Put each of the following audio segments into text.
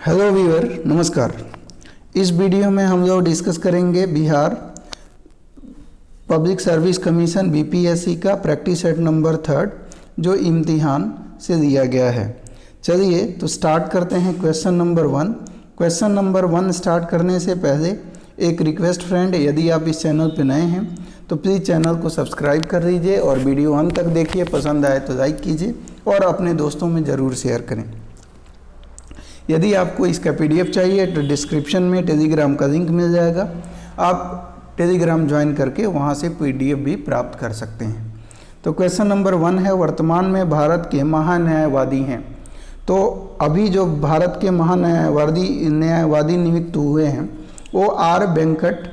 Hello viewer, नमस्कार। इस video में हम लोग डिस्कस करेंगे Bihar public service commission BPSC का प्रैक्टिस सेट नंबर 3 जो इम्तिहान से दिया गया है। चलिए तो स्टार्ट करते हैं question number 1। Question number 1 start करने से पहले एक रिक्वेस्ट फ्रेंड, यदि आप इस चैनल पर नए हैं तो प्लीज़ चैनल को सब्सक्राइब कर लीजिए और वीडियो अंत तक देखिए। पसंद आए तो लाइक कीजिए और अपने दोस्तों में ज़रूर शेयर करें। यदि आपको इसका पीडीएफ चाहिए तो डिस्क्रिप्शन में टेलीग्राम का लिंक मिल जाएगा। आप टेलीग्राम ज्वाइन करके वहां से पीडीएफ भी प्राप्त कर सकते हैं। तो क्वेश्चन नंबर 1 है, वर्तमान में भारत के महान्यायवादी हैं। तो अभी जो भारत के महान्यायवादी नियुक्त हुए हैं वो आर वेंकट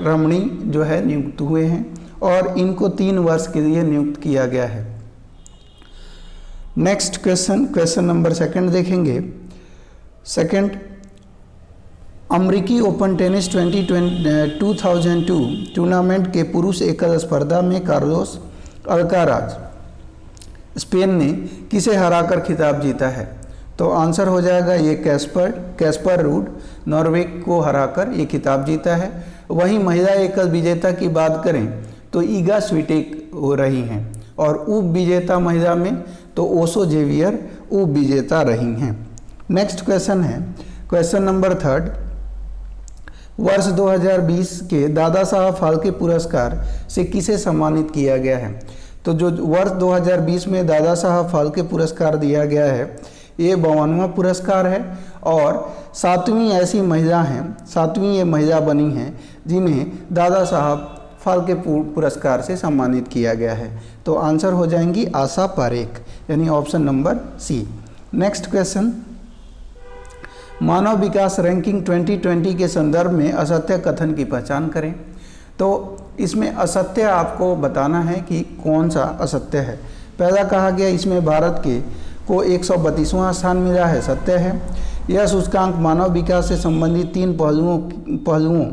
रमणी जो है नियुक्त हुए हैं और इनको 3 वर्ष के लिए नियुक्त किया गया है। नेक्स्ट क्वेश्चन नंबर 2 देखेंगे। सेकंड, अमरीकी ओपन टेनिस 2002 टूर्नामेंट के पुरुष एकल स्पर्धा में कार्लोस अल्काराज स्पेन ने किसे हराकर खिताब जीता है? तो आंसर हो जाएगा ये कैस्पर रूड नॉर्वे को हराकर ये खिताब जीता है। वहीं महिला एकल विजेता की बात करें तो ईगा स्विटेक हो रही हैं और उप विजेता महिला में तो ओसो जेवियर उप विजेता रही हैं। नेक्स्ट क्वेश्चन है क्वेश्चन नंबर 3। वर्ष 2020 के दादा साहब फाल्के पुरस्कार से किसे सम्मानित किया गया है? तो जो वर्ष 2020 में दादा साहब फाल्के पुरस्कार दिया गया है ये 52वां पुरस्कार है और 7वीं ऐसी महिला हैं, 7वीं ये महिला बनी हैं जिन्हें दादा साहब फाल्के पुरस्कार से सम्मानित किया गया है। तो आंसर हो जाएंगी आशा पारेख, यानी option number C. Next question, मानव विकास रैंकिंग 2020 के संदर्भ में असत्य कथन की पहचान करें। तो इसमें असत्य आपको बताना है कि कौन सा असत्य है। पहला कहा गया इसमें भारत के को 132वां स्थान मिला है, सत्य है। यह सूचकांक मानव विकास से संबंधित 3 पहलुओं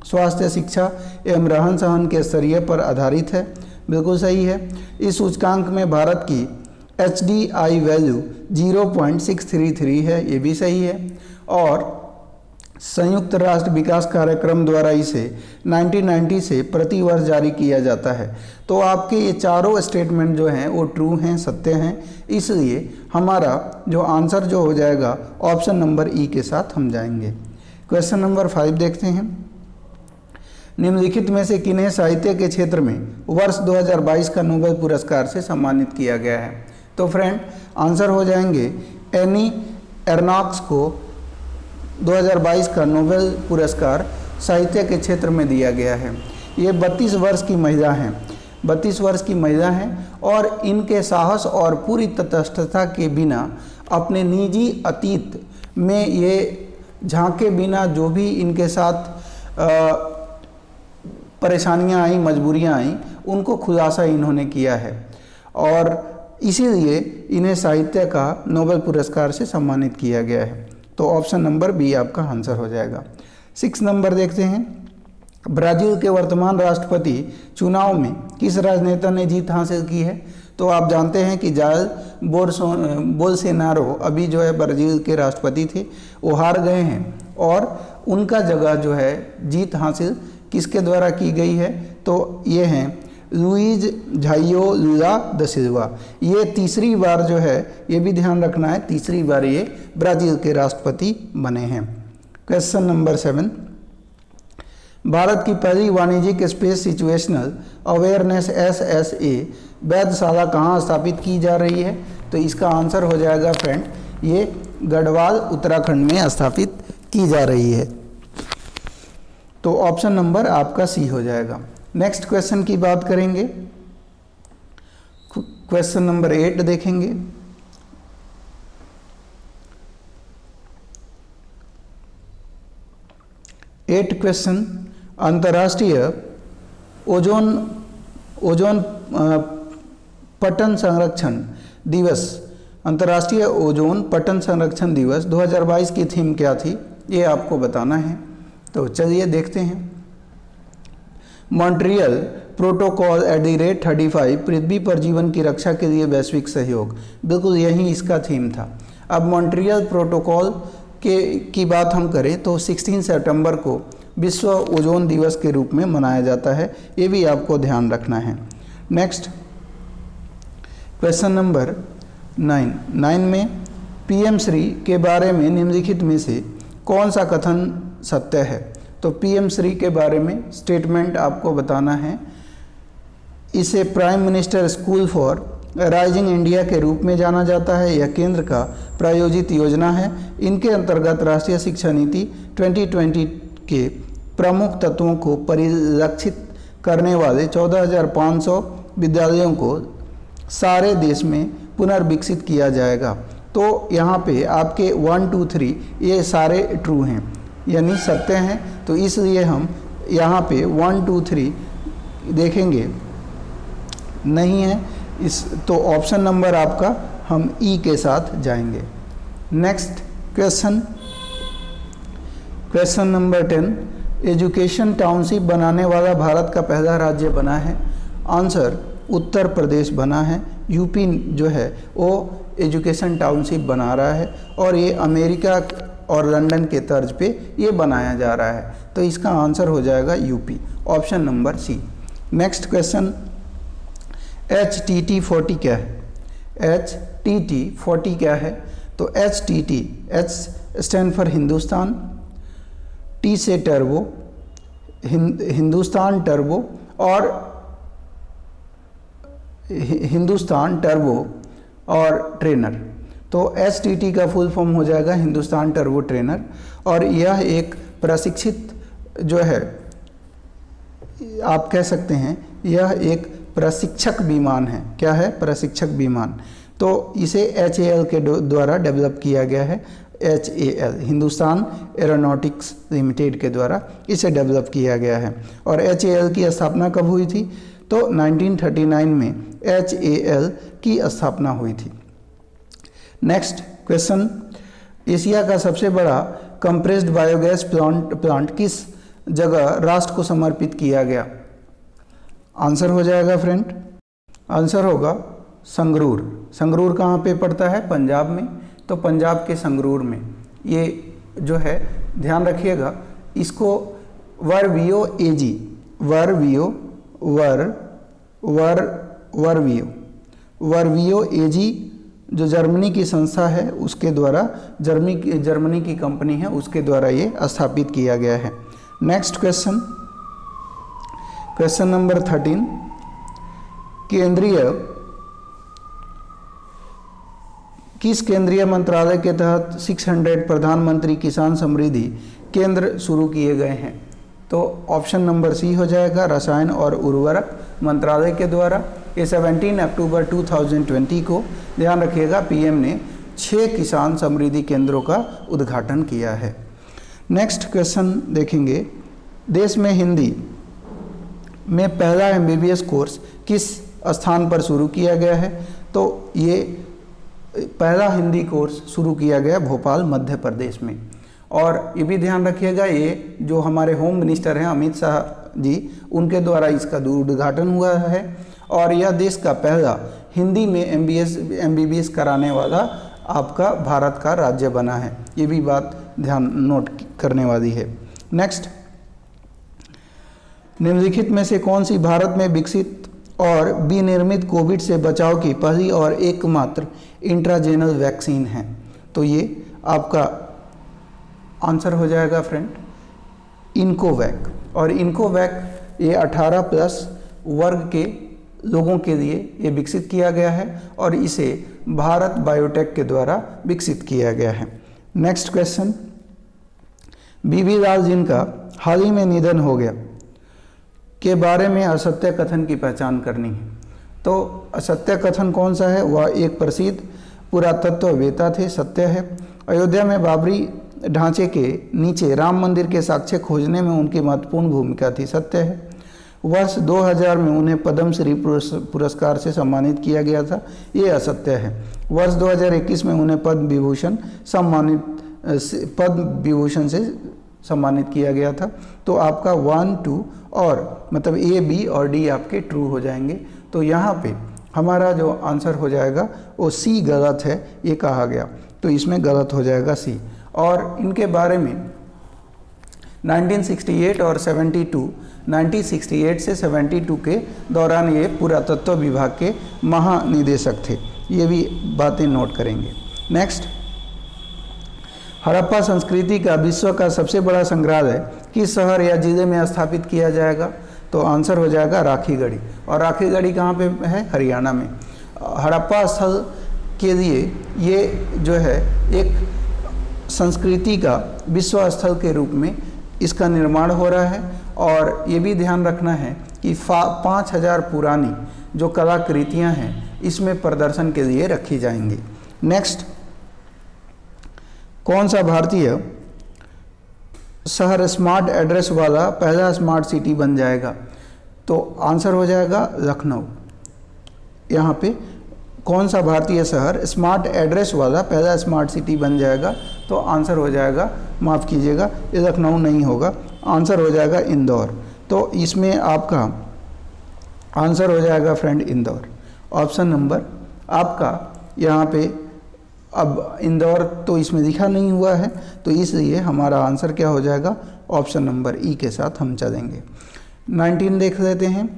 स्वास्थ्य, शिक्षा एवं रहन सहन के स्तरीय पर आधारित है, बिल्कुल सही है। इस सूचकांक में भारत की HDI वैल्यू 0.633 है, ये भी सही है। और संयुक्त राष्ट्र विकास कार्यक्रम द्वारा इसे 1990 से प्रति वर्ष जारी किया जाता है। तो आपके ये चारों स्टेटमेंट जो हैं वो ट्रू हैं, सत्य हैं। इसलिए हमारा जो आंसर जो हो जाएगा ऑप्शन नंबर ई के साथ हम जाएंगे। क्वेश्चन नंबर 5 देखते हैं। निम्नलिखित में से किन्हें साहित्य के क्षेत्र में वर्ष 2022 का नोबेल पुरस्कार से सम्मानित किया गया है? तो फ्रेंड आंसर हो जाएंगे एनी एर्नॉक्स को 2022 का नोबेल पुरस्कार साहित्य के क्षेत्र में दिया गया है। ये 32 वर्ष की महिला हैं, 32 वर्ष की महिला हैं और इनके साहस और पूरी तटस्थता के बिना अपने निजी अतीत में ये झांके बिना जो भी इनके साथ परेशानियां आई, मजबूरियां आई, उनको खुलासा इन्होंने किया है और इसीलिए इन्हें साहित्य का नोबेल पुरस्कार से सम्मानित किया गया है। तो ऑप्शन नंबर बी आपका आंसर हो जाएगा। 6 नंबर देखते हैं। ब्राज़ील के वर्तमान राष्ट्रपति चुनाव में किस राजनेता ने जीत हासिल की है? तो आप जानते हैं कि जाइर बोल्सोनारो अभी जो है ब्राज़ील के राष्ट्रपति थे, वो हार गए हैं और उनका जगह जो है जीत हासिल किसके द्वारा की गई है? तो ये हैं लुइज झाइयो लुला द सिल्वा। ये तीसरी बार जो है, ये भी ध्यान रखना है, तीसरी बार ये ब्राज़ील के राष्ट्रपति बने हैं। क्वेश्चन नंबर 7, भारत की पहली वाणिज्यिक स्पेस सिचुएशनल अवेयरनेस SSA वैधशाला कहाँ स्थापित की जा रही है? तो इसका आंसर हो जाएगा फ्रेंड ये गढ़वाल उत्तराखंड में स्थापित की जा रही है। तो ऑप्शन नंबर आपका सी हो जाएगा। नेक्स्ट क्वेश्चन की बात करेंगे। क्वेश्चन नंबर 8 देखेंगे। क्वेश्चन, अंतर्राष्ट्रीय ओजोन पटन संरक्षण दिवस, अंतर्राष्ट्रीय ओजोन पटन संरक्षण दिवस 2022 की थीम क्या थी? ये आपको बताना है। तो चलिए देखते हैं। मॉन्ट्रियल प्रोटोकॉल @35 पृथ्वी पर जीवन की रक्षा के लिए वैश्विक सहयोग, बिल्कुल यही इसका थीम था। अब मॉन्ट्रियल प्रोटोकॉल की बात हम करें तो 16 सितंबर को विश्व ओजोन दिवस के रूप में मनाया जाता है, ये भी आपको ध्यान रखना है। नेक्स्ट क्वेश्चन नंबर 9 में पीएम श्री के बारे में निम्नलिखित में से कौन सा कथन सत्य है? तो पीएम श्री के बारे में स्टेटमेंट आपको बताना है। इसे prime minister school for rising India के रूप में जाना जाता है। यह केंद्र का प्रायोजित योजना है। इनके अंतर्गत राष्ट्रीय शिक्षा नीति 2020 के प्रमुख तत्वों को परिलक्षित करने वाले 14,500 विद्यालयों को सारे देश में पुनर्विकसित किया जाएगा। तो यहाँ पे आपके 1, 2, 3 ये सारे ट्रू हैं, यानी सत्य हैं। तो इसलिए हम यहाँ पे 1, 2, 3 देखेंगे नहीं है इस, तो ऑप्शन नंबर आपका हम ई के साथ जाएंगे। Next question number 10, education township बनाने वाला भारत का पहला राज्य बना है? आंसर उत्तर प्रदेश बना है। यूपी जो है वो एजुकेशन टाउनशिप बना रहा है और ये अमेरिका और लंदन के तर्ज पे ये बनाया जा रहा है। तो इसका आंसर हो जाएगा UP, option number C. Next question, HTT 40 क्या है? HTT 40 क्या है? तो HTT, H stand for Hindustan, T से टर्बो, हिंदुस्तान टर्बो और हिंदुस्तान टर्बो और ट्रेनर। तो HTT का फुल फॉर्म हो जाएगा हिंदुस्तान टर्बो ट्रेनर। और यह एक प्रशिक्षित जो है, आप कह सकते हैं यह एक प्रशिक्षक विमान है। क्या है? प्रशिक्षक विमान। तो इसे HAL के द्वारा डेवलप किया गया है। HAL हिंदुस्तान एरोनॉटिक्स लिमिटेड के द्वारा इसे डेवलप किया गया है। और HAL की स्थापना कब हुई थी? तो 1939 में HAL की स्थापना हुई थी। नेक्स्ट क्वेश्चन, एशिया का सबसे बड़ा कंप्रेस्ड बायोगैस प्लांट किस जगह राष्ट्र को समर्पित किया गया? आंसर हो जाएगा फ्रेंड, आंसर होगा संगरूर। संगरूर कहाँ पे पड़ता है? पंजाब में। तो पंजाब के संगरूर में ये जो है, ध्यान रखिएगा इसको वर्वियो एजी, वर्वियो एजी जो जर्मनी की संस्था है उसके द्वारा, जर्मनी की कंपनी है उसके द्वारा ये स्थापित किया गया है। नेक्स्ट क्वेश्चन नंबर 13, किस केंद्रीय मंत्रालय के तहत 600 प्रधानमंत्री किसान समृद्धि केंद्र शुरू किए गए हैं? तो ऑप्शन नंबर सी हो जाएगा, रसायन और उर्वरक मंत्रालय के द्वारा। ये 17 अक्टूबर 2020 को, ध्यान रखिएगा, पीएम ने 6 किसान समृद्धि केंद्रों का उद्घाटन किया है। नेक्स्ट क्वेश्चन देखेंगे, देश में हिंदी में पहला MBBS कोर्स किस स्थान पर शुरू किया गया है? तो ये पहला हिंदी कोर्स शुरू किया गया भोपाल मध्य प्रदेश में। और ये भी ध्यान रखिएगा, ये जो हमारे होम मिनिस्टर हैं अमित शाह जी, उनके द्वारा इसका उद्घाटन हुआ है। और यह देश का पहला हिंदी में MBBS कराने वाला आपका भारत का राज्य बना है। ये भी बात ध्यान नोट करने वाली है। नेक्स्ट, निम्नलिखित में से कौन सी भारत में विकसित और विनिर्मित कोविड से बचाव की पहली और एकमात्र इंट्राजेनल वैक्सीन है? तो ये आपका आंसर हो जाएगा फ्रेंड इनकोवैक। और इनकोवैक ये 18+ वर्ग के लोगों के लिए ये विकसित किया गया है और इसे भारत बायोटेक के द्वारा विकसित किया गया है। नेक्स्ट क्वेश्चन, बीबी लाल जिनका हाल ही में निधन हो गया के बारे में असत्य कथन की पहचान करनी है। तो असत्य कथन कौन सा है? वह एक प्रसिद्ध पुरातत्ववेत्ता थे, सत्य है। अयोध्या में बाबरी ढांचे के नीचे राम मंदिर के साक्ष्य खोजने में उनकी महत्वपूर्ण भूमिका थी, सत्य है। वर्ष 2000 में उन्हें पद्मश्री पुरस्कार से सम्मानित किया गया था, ये असत्य है। वर्ष 2021 में उन्हें पद्म विभूषण से सम्मानित किया गया था। तो आपका 1, 2 और मतलब A, B और D आपके ट्रू हो जाएंगे। तो यहाँ पे हमारा जो आंसर हो जाएगा वो C गलत है, ये कहा गया, तो इसमें गलत हो जाएगा C। और इनके बारे में 1968 और 1968 से 72 के दौरान ये पुरातत्व विभाग के महानिदेशक थे। ये भी बातें नोट करेंगे। नेक्स्ट, हड़प्पा संस्कृति का विश्व का सबसे बड़ा संग्रहालय किस शहर या जिले में स्थापित किया जाएगा? तो आंसर हो जाएगा राखीगढ़ी। और राखीगढ़ी कहाँ पे है? हरियाणा में। हड़प्पा स्थल के लिए ये जो है एक संस्कृति का विश्व स्थल के रूप में इसका निर्माण हो रहा है। और ये भी ध्यान रखना है कि 5000 पुरानी जो कलाकृतियाँ हैं इसमें प्रदर्शन के लिए रखी जाएंगी। नेक्स्ट, कौन सा भारतीय शहर स्मार्ट एड्रेस वाला पहला स्मार्ट सिटी बन जाएगा? तो आंसर हो जाएगा लखनऊ। यहाँ पे कौन सा भारतीय शहर स्मार्ट एड्रेस वाला पहला स्मार्ट सिटी बन जाएगा? तो आंसर हो जाएगा, माफ़ कीजिएगा, ये लखनऊ नहीं होगा, आंसर हो जाएगा इंदौर। तो इसमें आपका आंसर हो जाएगा फ्रेंड इंदौर। ऑप्शन नंबर आपका यहाँ पे, अब इंदौर तो इसमें लिखा नहीं हुआ है तो इसलिए हमारा आंसर क्या हो जाएगा? ऑप्शन नंबर ई के साथ हम चलेंगे। 19 देख लेते हैं।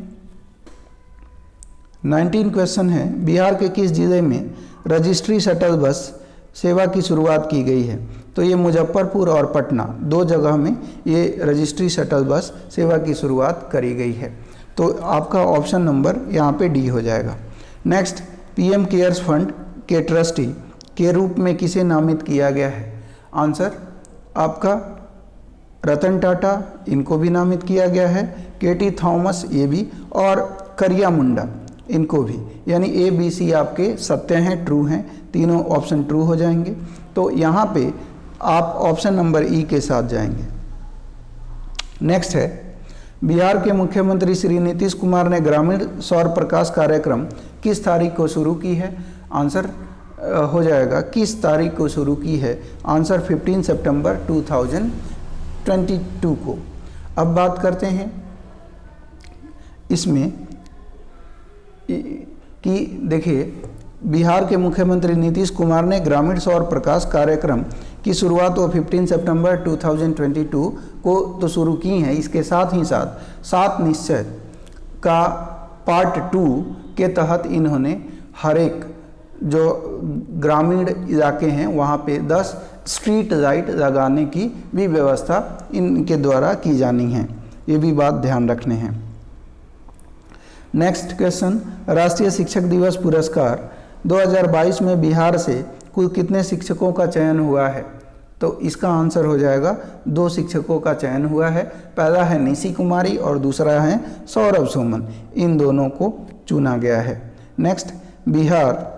19 क्वेश्चन है, बिहार के किस जिले में रजिस्ट्री शटल बस सेवा की शुरुआत की गई है? तो ये मुजफ्फरपुर और पटना दो जगह में ये रजिस्ट्री शटल बस सेवा की शुरुआत करी गई है। तो आपका ऑप्शन नंबर यहाँ पे डी हो जाएगा। नेक्स्ट, पीएम केयर्स फंड के ट्रस्टी के रूप में किसे नामित किया गया है? आंसर आपका रतन टाटा, इनको भी नामित किया गया है, केटी थॉमस ये भी, और करिया मुंडा इनको भी। यानी ए बी सी आपके सत्य हैं, ट्रू हैं, तीनों ऑप्शन ट्रू हो जाएंगे। तो यहाँ पे आप ऑप्शन नंबर ई के साथ जाएंगे। नेक्स्ट है, बिहार के मुख्यमंत्री श्री नीतीश कुमार ने ग्रामीण सौर प्रकाश कार्यक्रम किस तारीख को शुरू की है? आंसर हो जाएगा किस तारीख को शुरू की है? आंसर 15 सितंबर 2022 को। अब बात करते हैं इसमें कि देखिए, बिहार के मुख्यमंत्री नीतीश कुमार ने ग्रामीण सौर प्रकाश कार्यक्रम की शुरुआत वो 15 सितंबर 2022 को तो शुरू की है। इसके साथ ही साथ 7 निश्चय का पार्ट 2 के तहत इन्होंने हर एक जो ग्रामीण इलाके हैं वहाँ पे 10 स्ट्रीट लाइट लगाने की भी व्यवस्था इनके द्वारा की जानी है। ये भी बात ध्यान रखने हैं। नेक्स्ट क्वेश्चन, राष्ट्रीय शिक्षक दिवस पुरस्कार 2022 में बिहार से कुल कितने शिक्षकों का चयन हुआ है? तो इसका आंसर हो जाएगा 2 शिक्षकों का चयन हुआ है। पहला है निशी कुमारी और दूसरा है सौरभ सुमन, इन दोनों को चुना गया है। नेक्स्ट, बिहार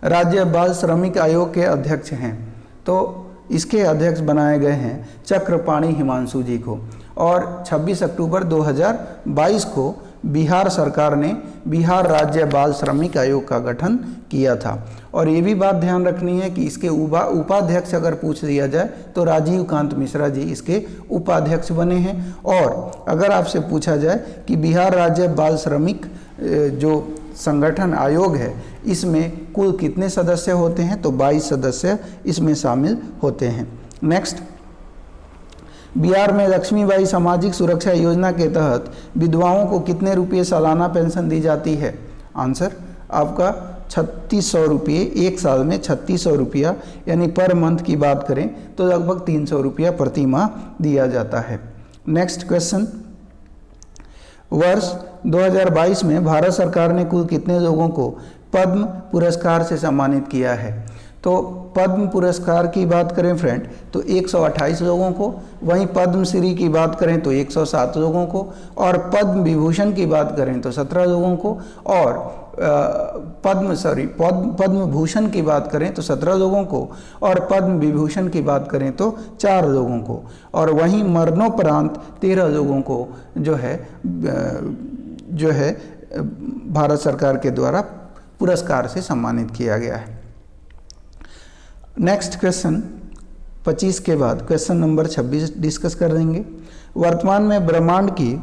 राज्य बाल श्रमिक आयोग के अध्यक्ष हैं, तो इसके अध्यक्ष बनाए गए हैं चक्रपाणी हिमांशु जी को। और 26 अक्टूबर 2022 को बिहार सरकार ने बिहार राज्य बाल श्रमिक आयोग का गठन किया था। और ये भी बात ध्यान रखनी है कि इसके उपाध्यक्ष अगर पूछ लिया जाए तो राजीव कांत मिश्रा जी इसके उपाध्यक्ष बने हैं। और अगर आपसे पूछा जाए कि बिहार राज्य बाल श्रमिक जो संगठन आयोग है इसमें कुल कितने सदस्य होते हैं, तो 22 सदस्य इसमें शामिल होते हैं। नेक्स्ट, बिहार में लक्ष्मीबाई सामाजिक सुरक्षा योजना के तहत विधवाओं को कितने रुपये सालाना पेंशन दी जाती है? आंसर आपका 3600 रुपये, एक साल में 3600 रुपया, यानी पर मंथ की बात करें तो लगभग 300 रुपया प्रति माह दिया जाता है। नेक्स्ट क्वेश्चन, वर्ष 2022 में भारत सरकार ने कुल कितने लोगों को पद्म पुरस्कार से सम्मानित किया है? तो पद्म पुरस्कार की बात करें फ्रेंड तो 128 लोगों को, वहीं पद्मश्री की बात करें तो 107 लोगों को, और पद्म विभूषण की बात करें तो 17 लोगों को, और पद्म भूषण की बात करें तो 17 लोगों को, और पद्म विभूषण की बात करें तो 4 लोगों को, और वहीं मरणोपरांत 13 लोगों को जो है भारत सरकार के द्वारा पुरस्कार से सम्मानित किया गया है। नेक्स्ट क्वेश्चन 25 के बाद क्वेश्चन नंबर 26 डिस्कस कर देंगे। वर्तमान में ब्रह्मांड की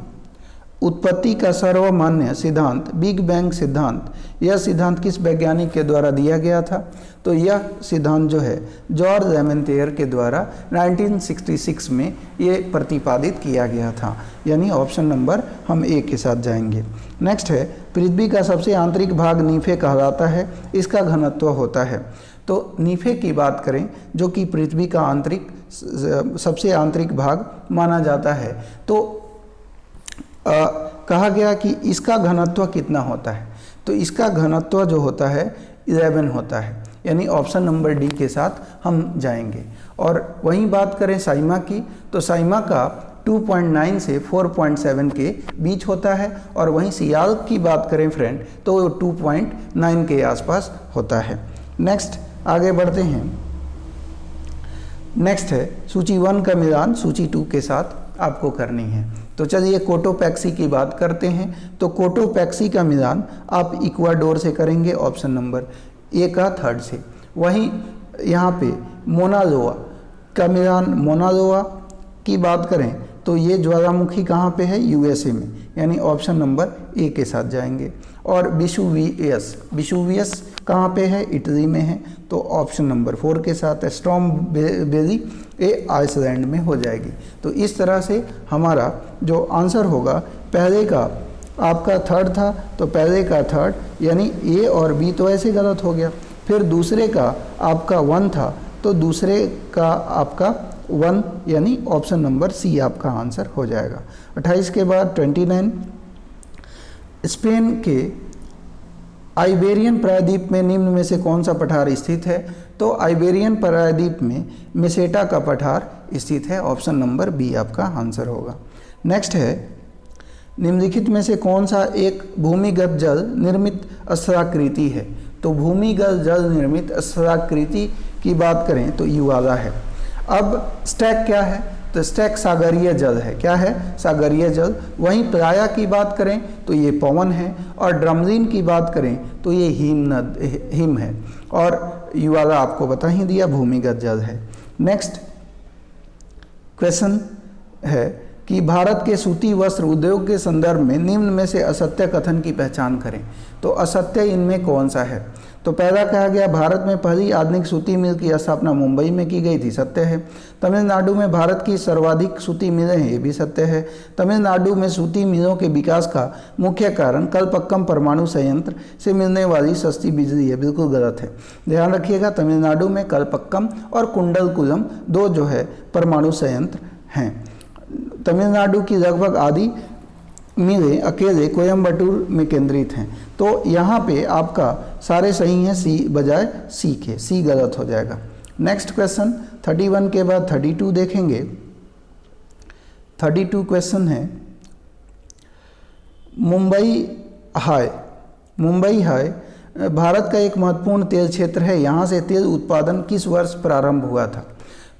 उत्पत्ति का सर्वमान्य सिद्धांत बिग बैंग सिद्धांत, यह सिद्धांत किस वैज्ञानिक के द्वारा दिया गया था? तो यह सिद्धांत जो है जॉर्ज एमेंथियर के द्वारा 1966 में ये प्रतिपादित किया गया था, यानी ऑप्शन नंबर हम ए के साथ जाएंगे। नेक्स्ट है, पृथ्वी का सबसे आंतरिक भाग नीफे कहलाता है, इसका घनत्व होता है। तो नीफे की बात करें जो कि पृथ्वी का सबसे आंतरिक भाग माना जाता है, तो कहा गया कि इसका घनत्व कितना होता है? तो इसका घनत्व जो होता है 11 होता है, यानी ऑप्शन नंबर डी के साथ हम जाएंगे। और वहीं बात करें साइमा की, तो साइमा का 2.9 से 4.7 के बीच होता है, और वहीं सियाल की बात करें फ्रेंड तो 2.9 के आसपास होता है। नेक्स्ट आगे बढ़ते हैं। नेक्स्ट है सूची 1 का मिलान सूची 2 के साथ आपको करनी है। तो चलिए कोटोपैक्सी की बात करते हैं। तो कोटोपैक्सी का मिलान आप इक्वाडोर से करेंगे, ऑप्शन नंबर ए का 3rd से। वहीं यहाँ पे मोनालोआ का मिलान, मोनालोआ की बात करें तो ये ज्वालामुखी कहाँ पे है? यूएसए में, यानी ऑप्शन नंबर ए के साथ जाएंगे। और विशुवियस कहाँ पे है? इटली में है, तो ऑप्शन नंबर 4 के साथ है। स्ट्रॉम्बेली ये आइसलैंड में हो जाएगी। तो इस तरह से हमारा जो आंसर होगा, पहले का आपका 3rd था तो पहले का 3rd, यानी ए और बी तो ऐसे गलत हो गया। फिर दूसरे का आपका 1 था तो दूसरे का आपका 1, यानी ऑप्शन नंबर सी आपका आंसर हो जाएगा। 28 के बाद 29, स्पेन के आइबेरियन प्रायद्वीप में निम्न में से कौन सा पठार स्थित है? तो आइबेरियन प्रायद्वीप में मेसेटा का पठार स्थित है, ऑप्शन नंबर बी आपका आंसर होगा। नेक्स्ट है, निम्नलिखित में से कौन सा एक भूमिगत जल निर्मित अस्त्राकृति है? तो भूमिगत जल निर्मित अस्त्राकृति की बात करें तो युवाला है। अब स्टैक क्या है? तो स्टैक सागरीय जल है। क्या है? सागरीय जल। वहीं प्राया की बात करें तो ये पवन है, और ड्रमलिन की बात करें तो ये हिम है, और युवाला आपको बता ही दिया भूमिगत जल है। नेक्स्ट क्वेश्चन है कि भारत के सूती वस्त्र उद्योग के संदर्भ में निम्न में से असत्य कथन की पहचान करें। तो असत्य इनमें कौन सा है? तो पहला कहा गया भारत में पहली आधुनिक सूती मिल की स्थापना मुंबई में की गई थी, सत्य है। तमिलनाडु में भारत की सर्वाधिक सूती मिलें हैं, ये भी सत्य है। तमिलनाडु में सूती मिलों के विकास का मुख्य कारण कलपक्कम परमाणु संयंत्र से मिलने वाली सस्ती बिजली है, बिल्कुल गलत है। ध्यान रखिएगा, तमिलनाडु में कलपक्कम और कुंडलकुलम 2 जो है परमाणु संयंत्र हैं। तमिलनाडु की लगभग आधी मिलें अकेले कोयम्बटूर में केंद्रित हैं। तो यहाँ पे आपका सारे सही हैं सी बजाय सी के, सी गलत हो जाएगा। नेक्स्ट क्वेश्चन 31 के बाद 32 देखेंगे। 32 क्वेश्चन है, मुंबई हाई भारत का एक महत्वपूर्ण तेल क्षेत्र है, यहाँ से तेल उत्पादन किस वर्ष प्रारंभ हुआ था?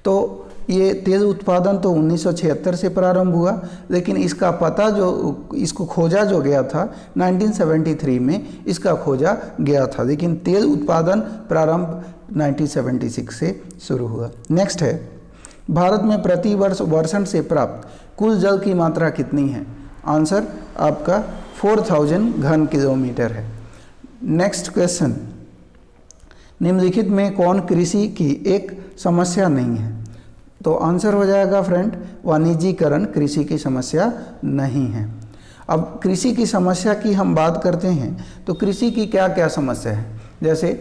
तो ये तेल उत्पादन तो 1976 से प्रारंभ हुआ, लेकिन इसका पता जो इसको खोजा जो गया था 1973 में इसका खोजा गया था, लेकिन तेल उत्पादन प्रारंभ 1976 से शुरू हुआ। नेक्स्ट है, भारत में प्रति वर्ष वर्षण से प्राप्त कुल जल की मात्रा कितनी है? आंसर आपका 4000 घन किलोमीटर है। नेक्स्ट क्वेश्चन, निम्नलिखित में कौन कृषि की एक समस्या नहीं है? तो आंसर हो जाएगा फ्रेंड, वाणिज्यीकरण कृषि की समस्या नहीं है। अब कृषि की समस्या की हम बात करते हैं तो कृषि की क्या क्या समस्या है? जैसे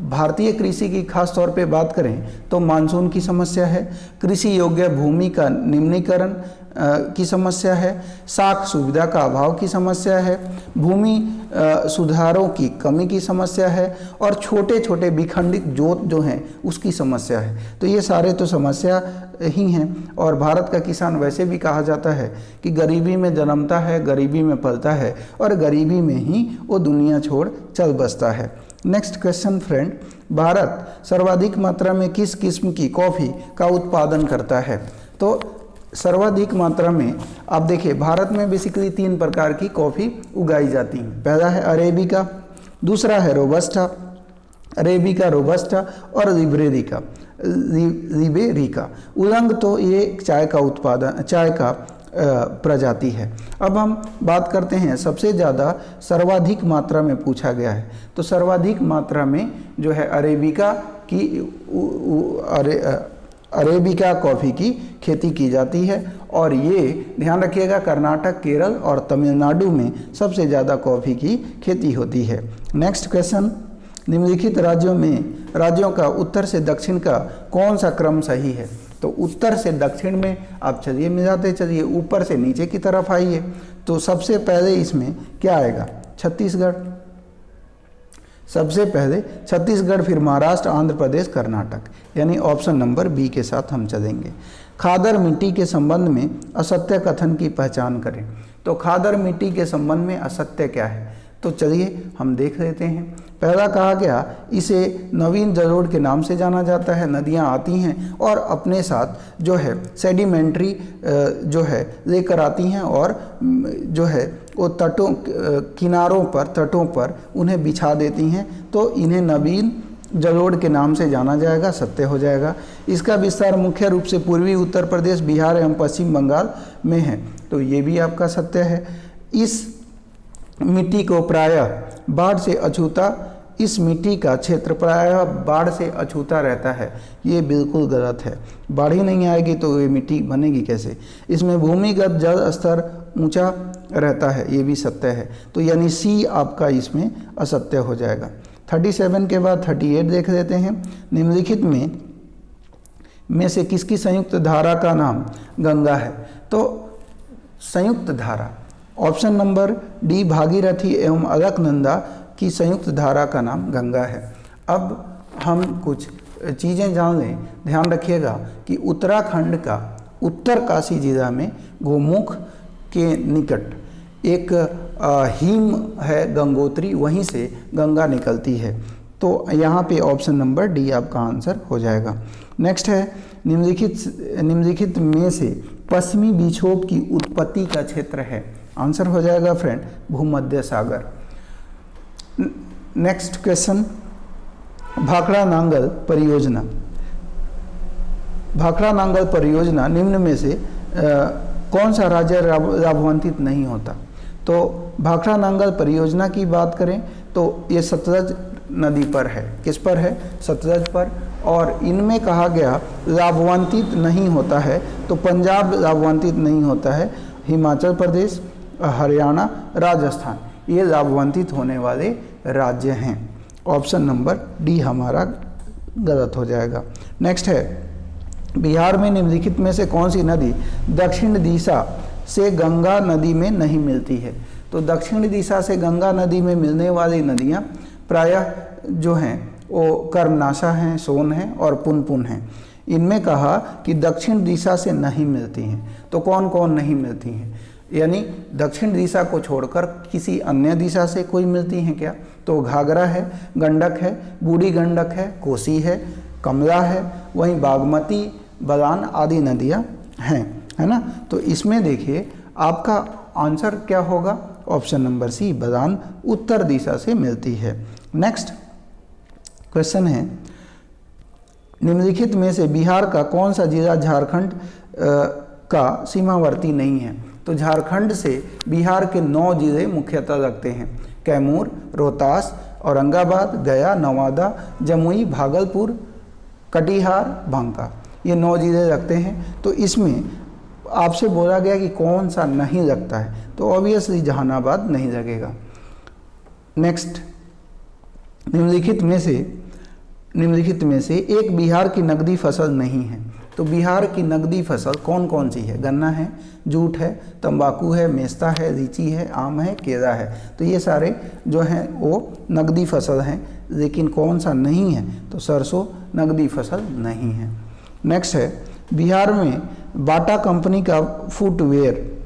भारतीय कृषि की खास तौर पे बात करें तो मानसून की समस्या है, कृषि योग्य भूमि का निम्नीकरण की समस्या है, साख सुविधा का अभाव की समस्या है, भूमि सुधारों की कमी की समस्या है, और छोटे छोटे विखंडित जोत जो हैं उसकी समस्या है। तो ये सारे तो समस्या ही हैं, और भारत का किसान वैसे भी कहा जाता है कि गरीबी में जन्मता है, गरीबी में पलता है, और गरीबी में ही वो दुनिया छोड़ चल बसता है। नेक्स्ट क्वेश्चन फ्रेंड, भारत सर्वाधिक मात्रा में किस किस्म की कॉफ़ी का उत्पादन करता है? तो सर्वाधिक मात्रा में आप देखिए भारत में बेसिकली 3 प्रकार की कॉफ़ी उगाई जाती हैं। पहला है अरेबिका, दूसरा है रोबस्टा, अरेबिका, रोबस्टा, और लिबेरिका। उलंग तो ये चाय का प्रजाति है। अब हम बात करते हैं सबसे ज़्यादा सर्वाधिक मात्रा में पूछा गया है, तो सर्वाधिक मात्रा में जो है अरेबिका कॉफ़ी की खेती की जाती है, और ये ध्यान रखिएगा कर्नाटक, केरल और तमिलनाडु में सबसे ज़्यादा कॉफ़ी की खेती होती है। नेक्स्ट क्वेश्चन, निम्नलिखित राज्यों का उत्तर से दक्षिण का कौन सा क्रम सही है? तो उत्तर से दक्षिण में आप चलिए मिलाते चलिए, ऊपर से नीचे की तरफ आइए। तो सबसे पहले इसमें क्या आएगा? छत्तीसगढ़, सबसे पहले छत्तीसगढ़, फिर महाराष्ट्र, आंध्र प्रदेश, कर्नाटक, यानी ऑप्शन नंबर बी के साथ हम चलेंगे। खादर मिट्टी के संबंध में असत्य कथन की पहचान करें। तो खादर मिट्टी के संबंध में असत्य क्या है? तो चलिए हम देख लेते हैं। पहला कहा गया इसे नवीन जलोढ़ के नाम से जाना जाता है। नदियां आती हैं और अपने साथ जो है सेडिमेंट्री जो है लेकर आती हैं और जो है वो तटों पर उन्हें बिछा देती हैं, तो इन्हें नवीन जलोढ़ के नाम से जाना जाएगा, सत्य हो जाएगा। इसका विस्तार मुख्य रूप से पूर्वी उत्तर प्रदेश, बिहार एवं पश्चिम बंगाल में है, तो ये भी आपका सत्य है। इस मिट्टी को प्रायः बाढ़ से अछूता, इस मिट्टी का क्षेत्र प्रायः बाढ़ से अछूता रहता है, ये बिल्कुल गलत है। बाढ़ ही नहीं आएगी तो ये मिट्टी बनेगी कैसे? इसमें भूमिगत जल स्तर ऊंचा रहता है, ये भी सत्य है। तो यानी सी आपका इसमें असत्य हो जाएगा। 37 के बाद 38 देख लेते हैं। निम्नलिखित में से किसकी संयुक्त धारा का नाम गंगा है? तो संयुक्त धारा ऑप्शन नंबर डी, भागीरथी एवं अलकनंदा की संयुक्त धारा का नाम गंगा है। अब हम कुछ चीज़ें जान लें। ध्यान रखिएगा कि उत्तराखंड का उत्तरकाशी जिला में गोमुख के निकट एक हिम है गंगोत्री, वहीं से गंगा निकलती है। तो यहाँ पे ऑप्शन नंबर डी आपका आंसर हो जाएगा। नेक्स्ट है निम्नलिखित में से पश्चिमी विक्षोभ की उत्पत्ति का क्षेत्र है। आंसर हो जाएगा फ्रेंड भूमध्य सागर। नेक्स्ट क्वेश्चन, भाखड़ा नांगल परियोजना निम्न में से कौन सा राज्य लाभान्वित नहीं होता? तो भाखड़ा नांगल परियोजना की बात करें तो ये सतलज नदी पर है। किस पर है? सतलज पर। और इनमें कहा गया लाभान्वित नहीं होता है, तो पंजाब लाभान्वित नहीं होता है, हिमाचल प्रदेश, हरियाणा, राजस्थान ये लाभान्वित होने वाले राज्य हैं। ऑप्शन नंबर डी हमारा गलत हो जाएगा। नेक्स्ट है, बिहार में निम्नलिखित में से कौन सी नदी दक्षिण दिशा से गंगा नदी में नहीं मिलती है? तो दक्षिण दिशा से गंगा नदी में मिलने वाली नदियाँ प्रायः जो हैं वो कर्मनाशा हैं, सोन हैं और पुनपुन हैं। इनमें कहा कि दक्षिण दिशा से नहीं मिलती हैं, तो कौन कौन नहीं मिलती हैं? यानी दक्षिण दिशा को छोड़कर किसी अन्य दिशा से कोई मिलती हैं क्या? तो घाघरा है, गंडक है, बूढ़ी गंडक है, कोसी है, कमला है, वहीं बागमती, बलान आदि नदियाँ हैं, है ना। तो इसमें देखिए आपका आंसर क्या होगा? ऑप्शन नंबर सी, बलान उत्तर दिशा से मिलती है। नेक्स्ट क्वेश्चन है, निम्नलिखित में से बिहार का कौन सा जिला झारखंड का सीमावर्ती नहीं है? तो झारखंड से बिहार के 9 जिले मुख्यतः लगते हैं। कैमूर, रोहतास, औरंगाबाद, गया, नवादा, जमुई, भागलपुर, कटिहार, बांका, ये 9 जिले लगते हैं। तो इसमें आपसे बोला गया कि कौन सा नहीं लगता है, तो ऑब्वियसली जहानाबाद नहीं लगेगा। नेक्स्ट, निम्नलिखित में से एक बिहार की नकदी फसल नहीं है। तो बिहार की नकदी फसल कौन कौन सी है? गन्ना है, जूट है, तंबाकू है, मेस्ता है, लीची है, आम है, केला है। तो ये सारे जो हैं वो नकदी फसल हैं, लेकिन कौन सा नहीं है? तो सरसों नकदी फसल नहीं है। नेक्स्ट है, बिहार में बाटा कंपनी का फुटवेयर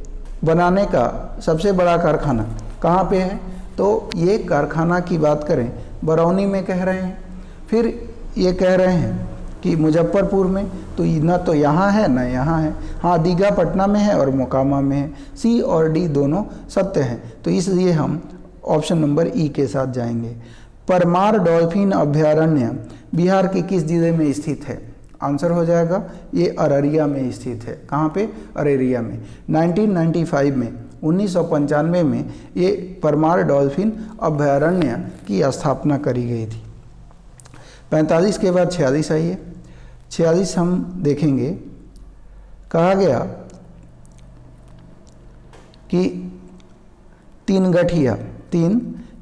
बनाने का सबसे बड़ा कारखाना कहाँ पे है? तो ये कारखाना की बात करें बरौनी में कह रहे हैं, फिर ये कह रहे हैं कि मुजफ्फरपुर में, तो ना तो यहाँ है ना यहाँ है। हाँ, दीघा पटना में है और मोकामा में है। सी और डी दोनों सत्य हैं, तो इसलिए हम ऑप्शन नंबर ई के साथ जाएंगे। परमार डॉल्फिन अभयारण्य बिहार के किस जिले में स्थित है? आंसर हो जाएगा ये अररिया में स्थित है। कहाँ पे? अररिया में। 1995 में 1995 में ये परमार डॉल्फिन अभयारण्य की स्थापना करी गई थी। 45 के बाद 46 आइए। 46 हम देखेंगे। कहा गया कि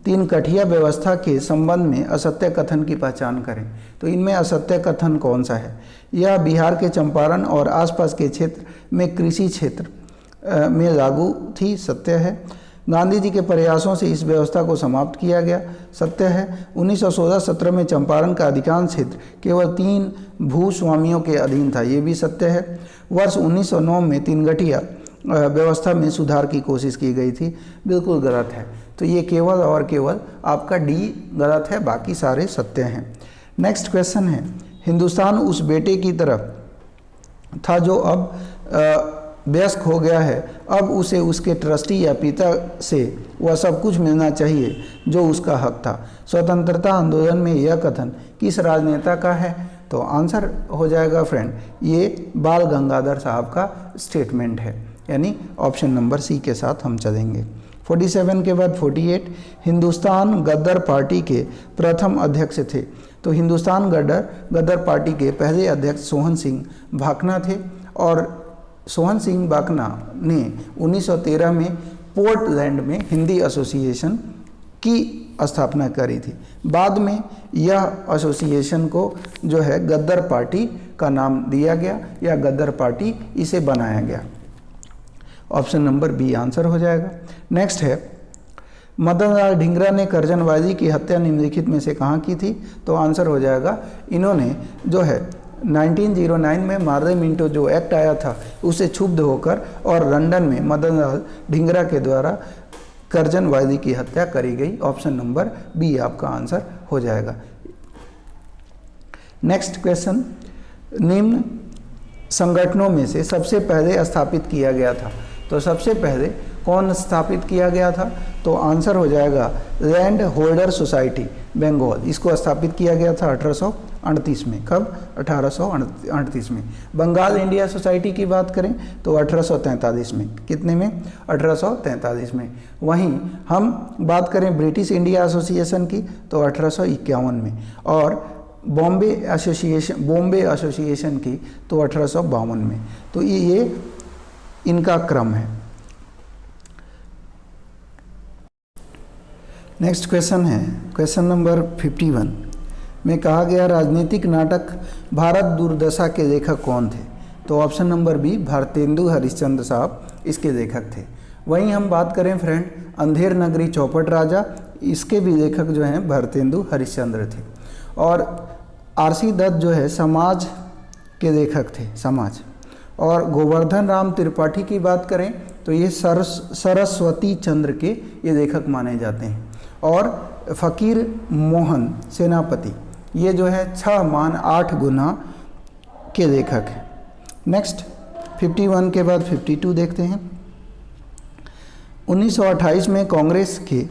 तीन कठिया व्यवस्था के संबंध में असत्य कथन की पहचान करें। तो इनमें असत्य कथन कौन सा है? यह बिहार के चंपारण और आसपास के क्षेत्र में कृषि क्षेत्र में लागू थी, सत्य है। गांधी जी के प्रयासों से इस व्यवस्था को समाप्त किया गया, सत्य है। 1916-17 में चंपारण का अधिकांश क्षेत्र केवल 3 भूस्वामियों के अधीन था, ये भी सत्य है। वर्ष 1909 में 3 गठिया व्यवस्था में सुधार की कोशिश की गई थी, बिल्कुल गलत है। तो ये केवल और केवल आपका डी गलत है, बाकी सारे सत्य हैं। नेक्स्ट क्वेश्चन है, हिंदुस्तान उस बेटे की तरफ था जो अब वयस्क हो गया है, अब उसे उसके ट्रस्टी या पिता से वह सब कुछ मिलना चाहिए जो उसका हक था। स्वतंत्रता आंदोलन में यह कथन किस राजनेता का है? तो आंसर हो जाएगा फ्रेंड, ये बाल गंगाधर साहब का स्टेटमेंट है, यानी ऑप्शन नंबर सी के साथ हम चलेंगे। 47 के बाद 48, हिंदुस्तान गद्दर पार्टी के प्रथम अध्यक्ष थे। तो हिंदुस्तान गद्दर पार्टी के पहले अध्यक्ष सोहन सिंह भाकना थे और सोहन सिंह भाकना ने 1913 में पोर्टलैंड में हिंदी एसोसिएशन की स्थापना करी थी। बाद में यह एसोसिएशन को जो है गद्दर पार्टी का नाम दिया गया या गद्दर पार्टी इसे बनाया गया। ऑप्शन नंबर बी आंसर हो जाएगा। नेक्स्ट है, मदन लाल ढींगरा ने करजन वायदी की हत्या निम्नलिखित में से कहाँ की थी? तो आंसर हो जाएगा, इन्होंने जो है 1909 में मार्ले मिंटो जो एक्ट आया था उसे क्षुब्ध होकर और लंदन में मदन लाल ढींगरा के द्वारा करजन वायदी की हत्या करी गई। ऑप्शन नंबर बी आपका आंसर हो जाएगा। नेक्स्ट क्वेश्चन, निम्न संगठनों में से सबसे पहले स्थापित किया गया था। तो सबसे पहले कौन स्थापित किया गया था? तो आंसर हो जाएगा लैंड होल्डर सोसाइटी बंगाल, इसको स्थापित किया गया था 1838 में। कब? 1838 में। बंगाल इंडिया सोसाइटी की बात करें तो 1843 में। कितने में? 1843 में। वहीं हम बात करें ब्रिटिश इंडिया एसोसिएशन की तो 1851 में, और बॉम्बे एसोसिएशन की तो 1852 में। तो ये इनका क्रम है। नेक्स्ट क्वेश्चन है, क्वेश्चन नंबर 51 में कहा गया राजनीतिक नाटक भारत दुर्दशा के लेखक कौन थे? तो option number B Bharatendu Harishchandra साहब इसके लेखक थे। वहीं हम बात करें फ्रेंड अंधेर नगरी चौपट राजा, इसके भी लेखक जो हैं भारतेंदु हरिश्चंद्र थे। और आरसी दत्त जो है समाज के लेखक थे, समाज। और गोवर्धन राम त्रिपाठी की बात करें तो ये सरस्वती चंद्र के ये लेखक माने जाते हैं। और फ़कीर मोहन सेनापति ये जो है 6 मान 8 गुना के लेखक हैं। नेक्स्ट 51 के बाद 52 देखते हैं। 1928 में कांग्रेस के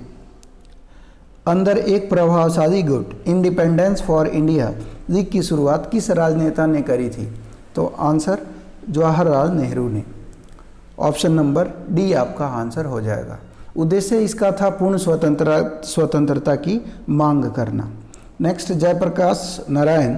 अंदर एक प्रभावशाली गुट इंडिपेंडेंस फॉर इंडिया लीग की शुरुआत किस राजनेता ने करी थी? तो आंसर जवाहरलाल नेहरू ने। ऑप्शन नंबर डी आपका आंसर हो जाएगा। उद्देश्य इसका था पूर्ण स्वतंत्रता की मांग करना। नेक्स्ट, जयप्रकाश नारायण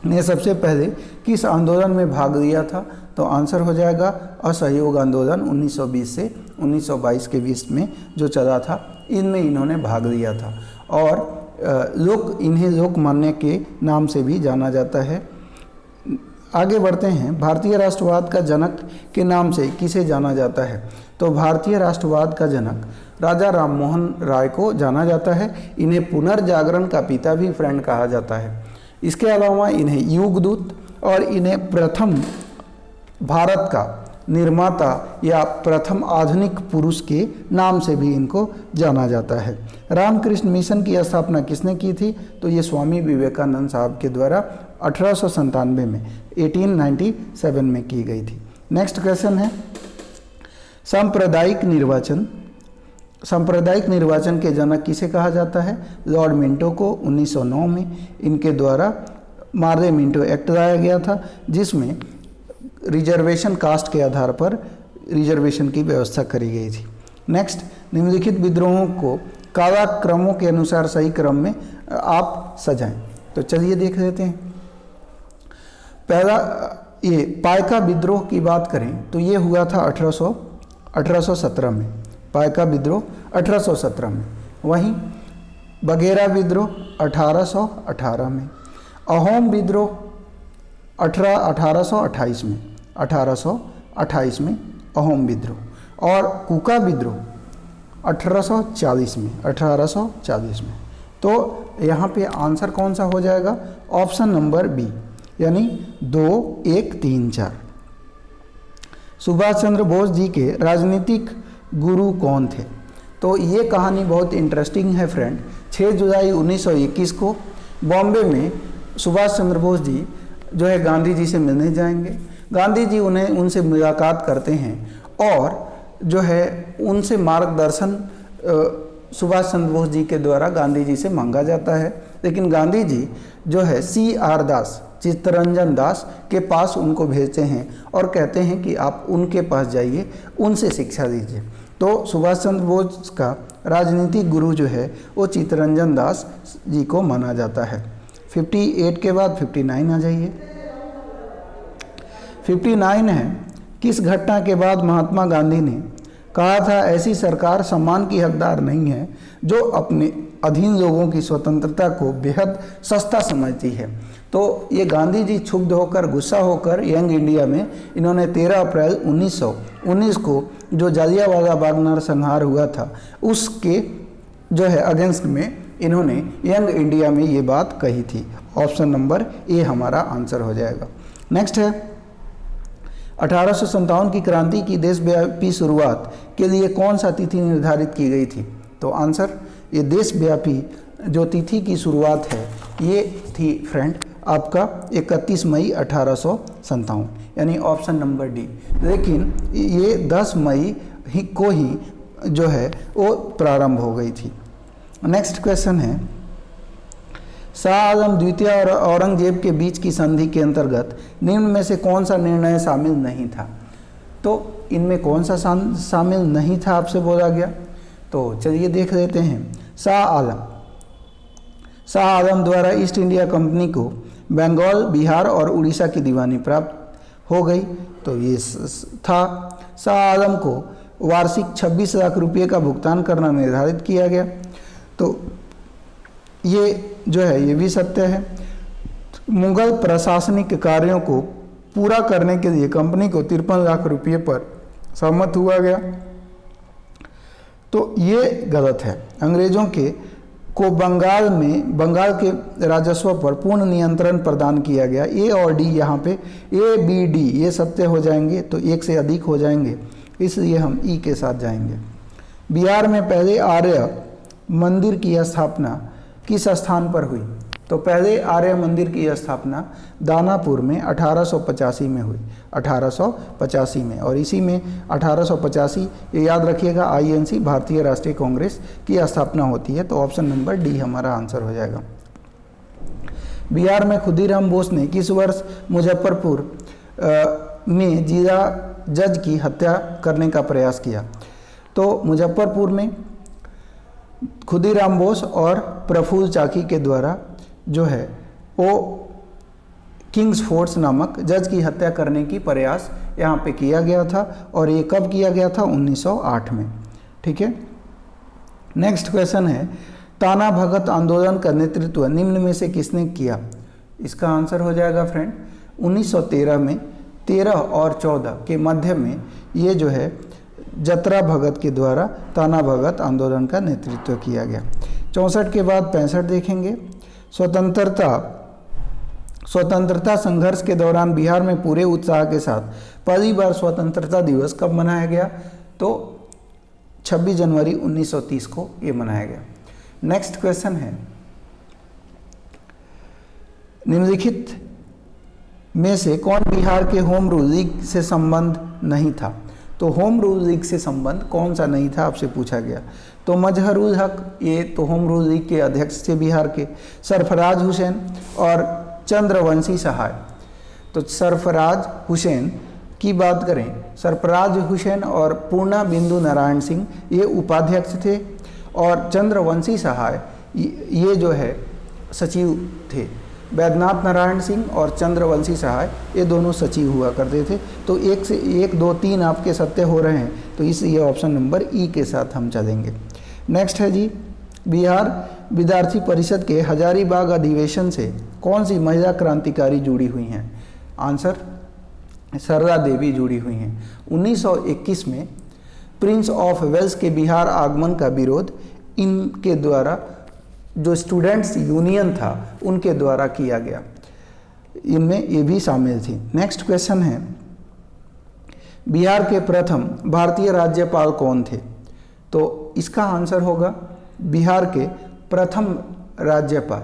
ने सबसे पहले किस आंदोलन में भाग लिया था? तो आंसर हो जाएगा असहयोग आंदोलन 1920 से 1922 के बीच में जो चला था, इनमें इन्होंने भाग लिया था। और इन्हें लोकमान्य के नाम से भी जाना जाता है। आगे बढ़ते हैं, भारतीय राष्ट्रवाद का जनक के नाम से किसे जाना जाता है? तो भारतीय राष्ट्रवाद का जनक राजा राम मोहन राय को जाना जाता है। इन्हें पुनर्जागरण का पिता भी फ्रेंड कहा जाता है। इसके अलावा इन्हें युगदूत और इन्हें प्रथम भारत का निर्माता या प्रथम आधुनिक पुरुष के नाम से भी इनको जाना जाता है। रामकृष्ण मिशन की स्थापना किसने की थी? तो ये स्वामी विवेकानंद साहब के द्वारा 1897 में 1897 में की गई थी। नेक्स्ट क्वेश्चन है, सांप्रदायिक निर्वाचन के जनक किसे कहा जाता है? लॉर्ड मिंटो को 1909 में इनके द्वारा मार्ले मिंटो एक्ट लाया गया था, जिसमें रिजर्वेशन कास्ट के आधार पर रिजर्वेशन की व्यवस्था करी गई थी। नेक्स्ट, निम्नलिखित विद्रोहों को कालक्रमों के अनुसार सही क्रम में आप सजाएं। तो चलिए देख लेते हैं। पहला, ये पाइका विद्रोह की बात करें तो ये हुआ था 1817 में, पाइका विद्रोह 1817 में। वहीं बघेरा विद्रोह 1818 में, अहोम विद्रोह 1828 में, 1828 में अहोम विद्रोह, और कुका विद्रोह 1840 में, 1840 में। तो यहाँ पे आंसर कौन सा हो जाएगा? ऑप्शन नंबर बी, यानी 2, 1, 3, 4। सुभाष चंद्र बोस जी के राजनीतिक गुरु कौन थे? तो ये कहानी बहुत इंटरेस्टिंग है फ्रेंड। 6 जुलाई 1921 को बॉम्बे में सुभाष चंद्र बोस जी जो है गांधी जी से मिलने जाएंगे। गांधी जी उनसे मुलाकात करते हैं और जो है उनसे मार्गदर्शन सुभाष चंद्र बोस जी के द्वारा गांधी जी से मांगा जाता है। लेकिन गांधी जी जो है CR दास, चित्तरंजन दास के पास उनको भेजते हैं और कहते हैं कि आप उनके पास जाइए, उनसे शिक्षा लीजिए। तो सुभाष चंद्र बोस का राजनीतिक गुरु जो है वो चित्तरंजन दास जी को माना जाता है। 58 के बाद 59 आ जाइए। 59 है, किस घटना के बाद महात्मा गांधी ने कहा था ऐसी सरकार सम्मान की हकदार नहीं है जो अपने अधीन लोगों की स्वतंत्रता को बेहद सस्ता समझती है। तो ये गांधी जी क्षुब्ध होकर, गुस्सा होकर यंग इंडिया में इन्होंने 13 अप्रैल 1919 को जो जालियांवाला बाग नरसंहार हुआ था उसके जो है अगेंस्ट में इन्होंने यंग इंडिया में ये बात कही थी। ऑप्शन नंबर ए हमारा आंसर हो जाएगा। नेक्स्ट है, 1857 की क्रांति की देशव्यापी शुरुआत के लिए कौन सा तिथि निर्धारित की गई थी? तो आंसर, ये देशव्यापी जो तिथि की शुरुआत है ये थी फ्रेंड आपका 31 मई 1857, यानी ऑप्शन नंबर डी। लेकिन ये 10 मई को ही जो है वो प्रारंभ हो गई थी। नेक्स्ट क्वेश्चन है, शाह आलम द्वितीय और औरंगजेब के बीच की संधि के अंतर्गत निम्न में से कौन सा निर्णय शामिल नहीं था? तो इनमें कौन सा शामिल नहीं था आपसे बोला गया? तो चलिए देख लेते हैं। शाह आलम द्वारा ईस्ट इंडिया कंपनी को बंगाल, बिहार और उड़ीसा की दीवानी प्राप्त हो गई। तो ये था। शाह आलम को वार्षिक 26 लाख रुपये का भुगतान करना निर्धारित किया गया। तो ये जो है ये भी सत्य है। मुगल प्रशासनिक कार्यों को पूरा करने के लिए कंपनी को 53 लाख रुपये पर सहमत हुआ गया। तो ये गलत है। अंग्रेजों को बंगाल के राजस्व पर पूर्ण नियंत्रण प्रदान किया गया। ए और डी यहाँ पे ए बी डी ये सत्य हो जाएंगे, तो एक से अधिक हो जाएंगे, इसलिए हम ई के साथ जाएंगे। बिहार में पहले आर्य मंदिर की स्थापना किस स्थान पर हुई? तो पहले आर्य मंदिर की स्थापना दानापुर में 1885 में हुई, 1885 में। और इसी में 1885 ये याद रखिएगा INC भारतीय राष्ट्रीय कांग्रेस की स्थापना होती है। तो ऑप्शन नंबर डी हमारा आंसर हो जाएगा। बिहार में खुदीराम बोस ने किस वर्ष मुजफ्फरपुर में जिला जज की हत्या करने का प्रयास किया? तो मुजफ्फरपुर में खुदीराम बोस और प्रफुल्ल चाकी के द्वारा जो है वो किंग्स फोर्स नामक जज की हत्या करने की प्रयास यहाँ पे किया गया था। और ये कब किया गया था? 1908 में। ठीक है। नेक्स्ट क्वेश्चन है, ताना भगत आंदोलन का नेतृत्व निम्न में से किसने किया? इसका आंसर हो जाएगा फ्रेंड 1913 में 13 और 14 के मध्य में ये जो है जतरा भगत के द्वारा ताना भगत आंदोलन का नेतृत्व किया गया। 64 के बाद 65 देखेंगे। स्वतंत्रता संघर्ष के दौरान बिहार में पूरे उत्साह के साथ पहली बार स्वतंत्रता दिवस कब मनाया गया? तो 26 जनवरी 1930 को ये मनाया गया। नेक्स्ट क्वेश्चन है, निम्नलिखित में से कौन बिहार के होम रूल लीग से संबंध नहीं था? तो होम रूल लीग से संबंध कौन सा नहीं था आपसे पूछा गया। तो मजहरुल हक ये तो होम रूल लीग के अध्यक्ष थे बिहार के, सरफराज हुसैन और चंद्रवंशी सहाय। तो सरफराज हुसैन की बात करें, सरफराज हुसैन और पूर्णा बिंदु नारायण सिंह ये उपाध्यक्ष थे, और चंद्रवंशी सहाय ये जो है सचिव थे। वैद्यनाथ नारायण सिंह और चंद्रवंशी सहाय ये दोनों सचिव हुआ करते थे। तो 1 से 1, 2, 3 आपके सत्य हो रहे हैं, तो इस ये ऑप्शन नंबर ई के साथ हम चलेंगे। नेक्स्ट है जी, बिहार विद्यार्थी परिषद के हजारीबाग अधिवेशन से कौन सी महिला क्रांतिकारी जुड़ी हुई हैं? आंसर सरला देवी जुड़ी हुई हैं। 1921 में प्रिंस ऑफ वेल्स के बिहार आगमन का विरोध इनके द्वारा, जो स्टूडेंट्स यूनियन था उनके द्वारा किया गया, इनमें ये भी शामिल थी। नेक्स्ट क्वेश्चन है, बिहार के प्रथम भारतीय राज्यपाल कौन थे? तो इसका आंसर होगा बिहार के प्रथम राज्यपाल,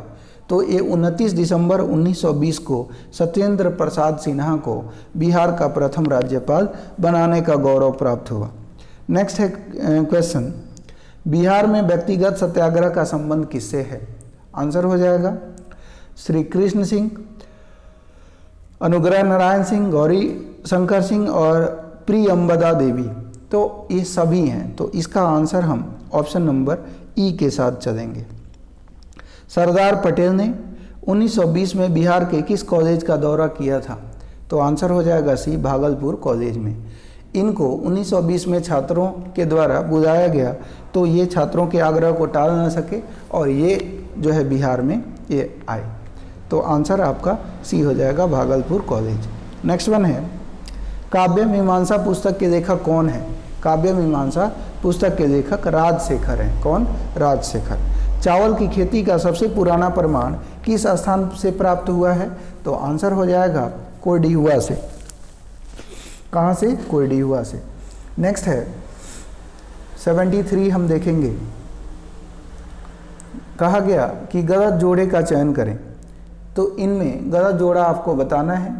तो ये 29 दिसंबर 1920 को सत्येंद्र प्रसाद सिन्हा को बिहार का प्रथम राज्यपाल बनाने का गौरव प्राप्त हुआ। नेक्स्ट है क्वेश्चन, बिहार में व्यक्तिगत सत्याग्रह का संबंध किससे है? आंसर हो जाएगा श्री कृष्ण सिंह, अनुग्रह नारायण सिंह, गौरी शंकर सिंह और प्रियंबदा देवी। तो ये सभी हैं, तो इसका आंसर हम ऑप्शन नंबर ई के साथ चलेंगे। सरदार पटेल ने 1920 में बिहार के किस कॉलेज का दौरा किया था? तो आंसर हो जाएगा सी, भागलपुर कॉलेज में। इनको 1920 में छात्रों के द्वारा बुलाया गया, तो ये छात्रों के आग्रह को टाल न सके और ये जो है बिहार में ये आए। तो आंसर आपका सी हो जाएगा, भागलपुर कॉलेज। नेक्स्ट वन है, काव्य मीमांसा पुस्तक के लेखक कौन है? काव्य मीमांसा पुस्तक के लेखक राजशेखर हैं। कौन? राजशेखर। चावल की खेती का सबसे पुराना प्रमाण किस स्थान से प्राप्त हुआ है? तो आंसर हो जाएगा कोयडिहुआ से। कहाँ से? कोयडिहुआ से। नेक्स्ट है 73 हम देखेंगे, कहा गया कि गलत जोड़े का चयन करें, तो इनमें गलत जोड़ा आपको बताना है।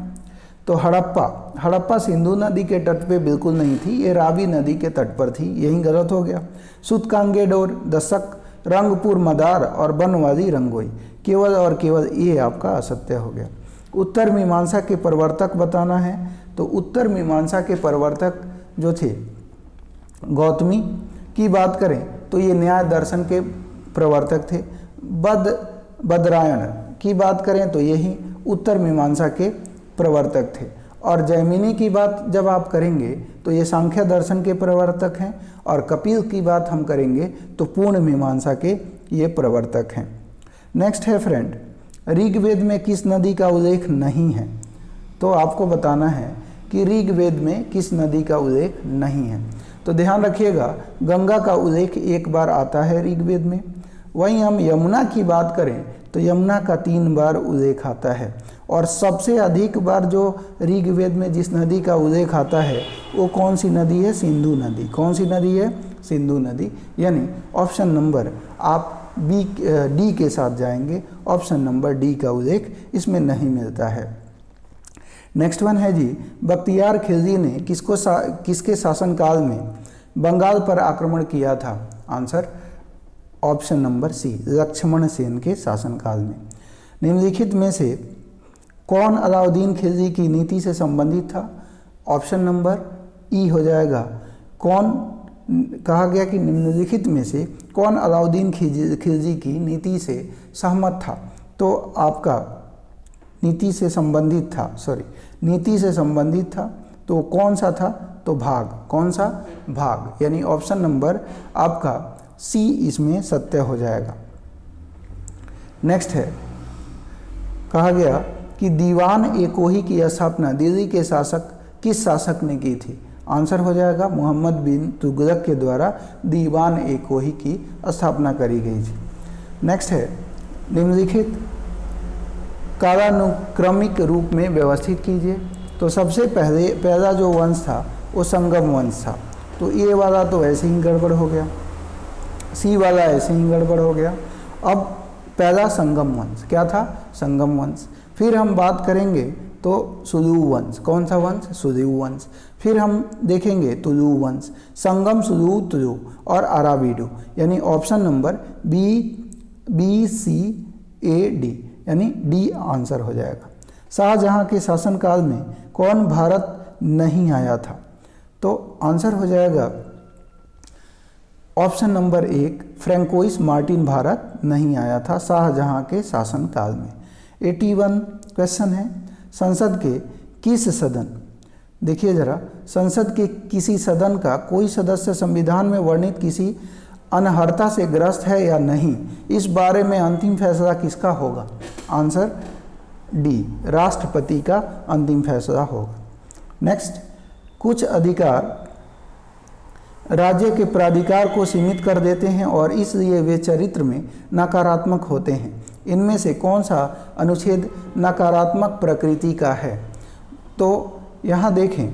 तो हड़प्पा सिंधु नदी के तट पे बिल्कुल नहीं थी, ये रावी नदी के तट पर थी, यही गलत हो गया। सुतकांगेडोर, दशक, रंगपुर मदार और बनवाली रंगोई, केवल और केवल ये आपका असत्य हो गया। उत्तर मीमांसा के प्रवर्तक बताना है, तो उत्तर मीमांसा के प्रवर्तक जो थे गौतमी की बात करें तो ये न्याय दर्शन के प्रवर्तक थे। बदरायण की बात करें तो यही उत्तर मीमांसा के प्रवर्तक थे। और जैमिनी की बात जब आप करेंगे तो ये सांख्य दर्शन के प्रवर्तक हैं, और कपिल की बात हम करेंगे तो पूर्ण मीमांसा के ये प्रवर्तक हैं। नेक्स्ट है फ्रेंड, ऋग्वेद में किस नदी का उल्लेख नहीं है? तो आपको बताना है कि ऋग्वेद में किस नदी का उल्लेख नहीं है। तो ध्यान रखिएगा, गंगा का उल्लेख एक बार आता है ऋग्वेद में। वहीं हम यमुना की बात करें तो यमुना का 3 बार उल्लेख आता है, और सबसे अधिक बार जो ऋग्वेद में जिस नदी का उल्लेख आता है वो कौन सी नदी है? सिंधु नदी। कौन सी नदी है? सिंधु नदी। यानी ऑप्शन नंबर आप डी के साथ जाएंगे, ऑप्शन नंबर डी का उल्लेख इसमें नहीं मिलता है। नेक्स्ट वन है जी, बख्तियार खिलजी ने किसके शासनकाल में बंगाल पर आक्रमण किया था? Answer option number C, Lakshman Sen के शासनकाल में। निम्नलिखित में से कौन अलाउद्दीन खिलजी की नीति से संबंधित था? ऑप्शन नंबर ई हो जाएगा। कौन, कहा गया कि निम्नलिखित में से कौन अलाउद्दीन खिलजी की नीति से सहमत था? तो आपका नीति से संबंधित था, तो कौन सा था? तो भाग। कौन सा? भाग। यानी ऑप्शन नंबर आपका सी इसमें सत्य हो जाएगा। नेक्स्ट है, कहा गया कि दीवान ए कोही की स्थापना दिल्ली के किस शासक ने की थी? आंसर हो जाएगा मोहम्मद बिन तुगलक के द्वारा दीवान ए कोही की स्थापना करी गई थी। नेक्स्ट है, निम्नलिखित कालानुक्रमिक रूप में व्यवस्थित कीजिए। तो सबसे पहला जो वंश था वो संगम वंश था, तो ए वाला तो ऐसे ही गड़बड़ हो गया, सी वाला ऐसे ही गड़बड़ हो गया। अब पहला संगम वंश क्या था? संगम वंश। फिर हम बात करेंगे तो सुलू वंश। कौन सा वंश? सुलू वंश। फिर हम देखेंगे तुलु वंश, संगम, सुलू, तुलु और अराबिडो। यानी ऑप्शन नंबर बी, सी, ए, डी यानी डी आंसर हो जाएगा। शाहजहां के शासनकाल में कौन भारत नहीं आया था? तो आंसर हो जाएगा option number 1, François Martin Bharat नहीं आया था शाहजहां के शासनकाल में। 81 क्वेश्चन है, संसद के किस सदन, देखिए जरा, संसद के किसी सदन का कोई सदस्य संविधान में वर्णित किसी अनर्हता से ग्रस्त है या नहीं, इस बारे में अंतिम फैसला किसका होगा? आंसर डी, राष्ट्रपति का अंतिम फैसला होगा। नेक्स्ट, कुछ अधिकार राज्य के प्राधिकार को सीमित कर देते हैं और इसलिए वे चरित्र में नकारात्मक होते हैं। इनमें से कौन सा अनुच्छेद नकारात्मक प्रकृति का है? तो यहाँ देखें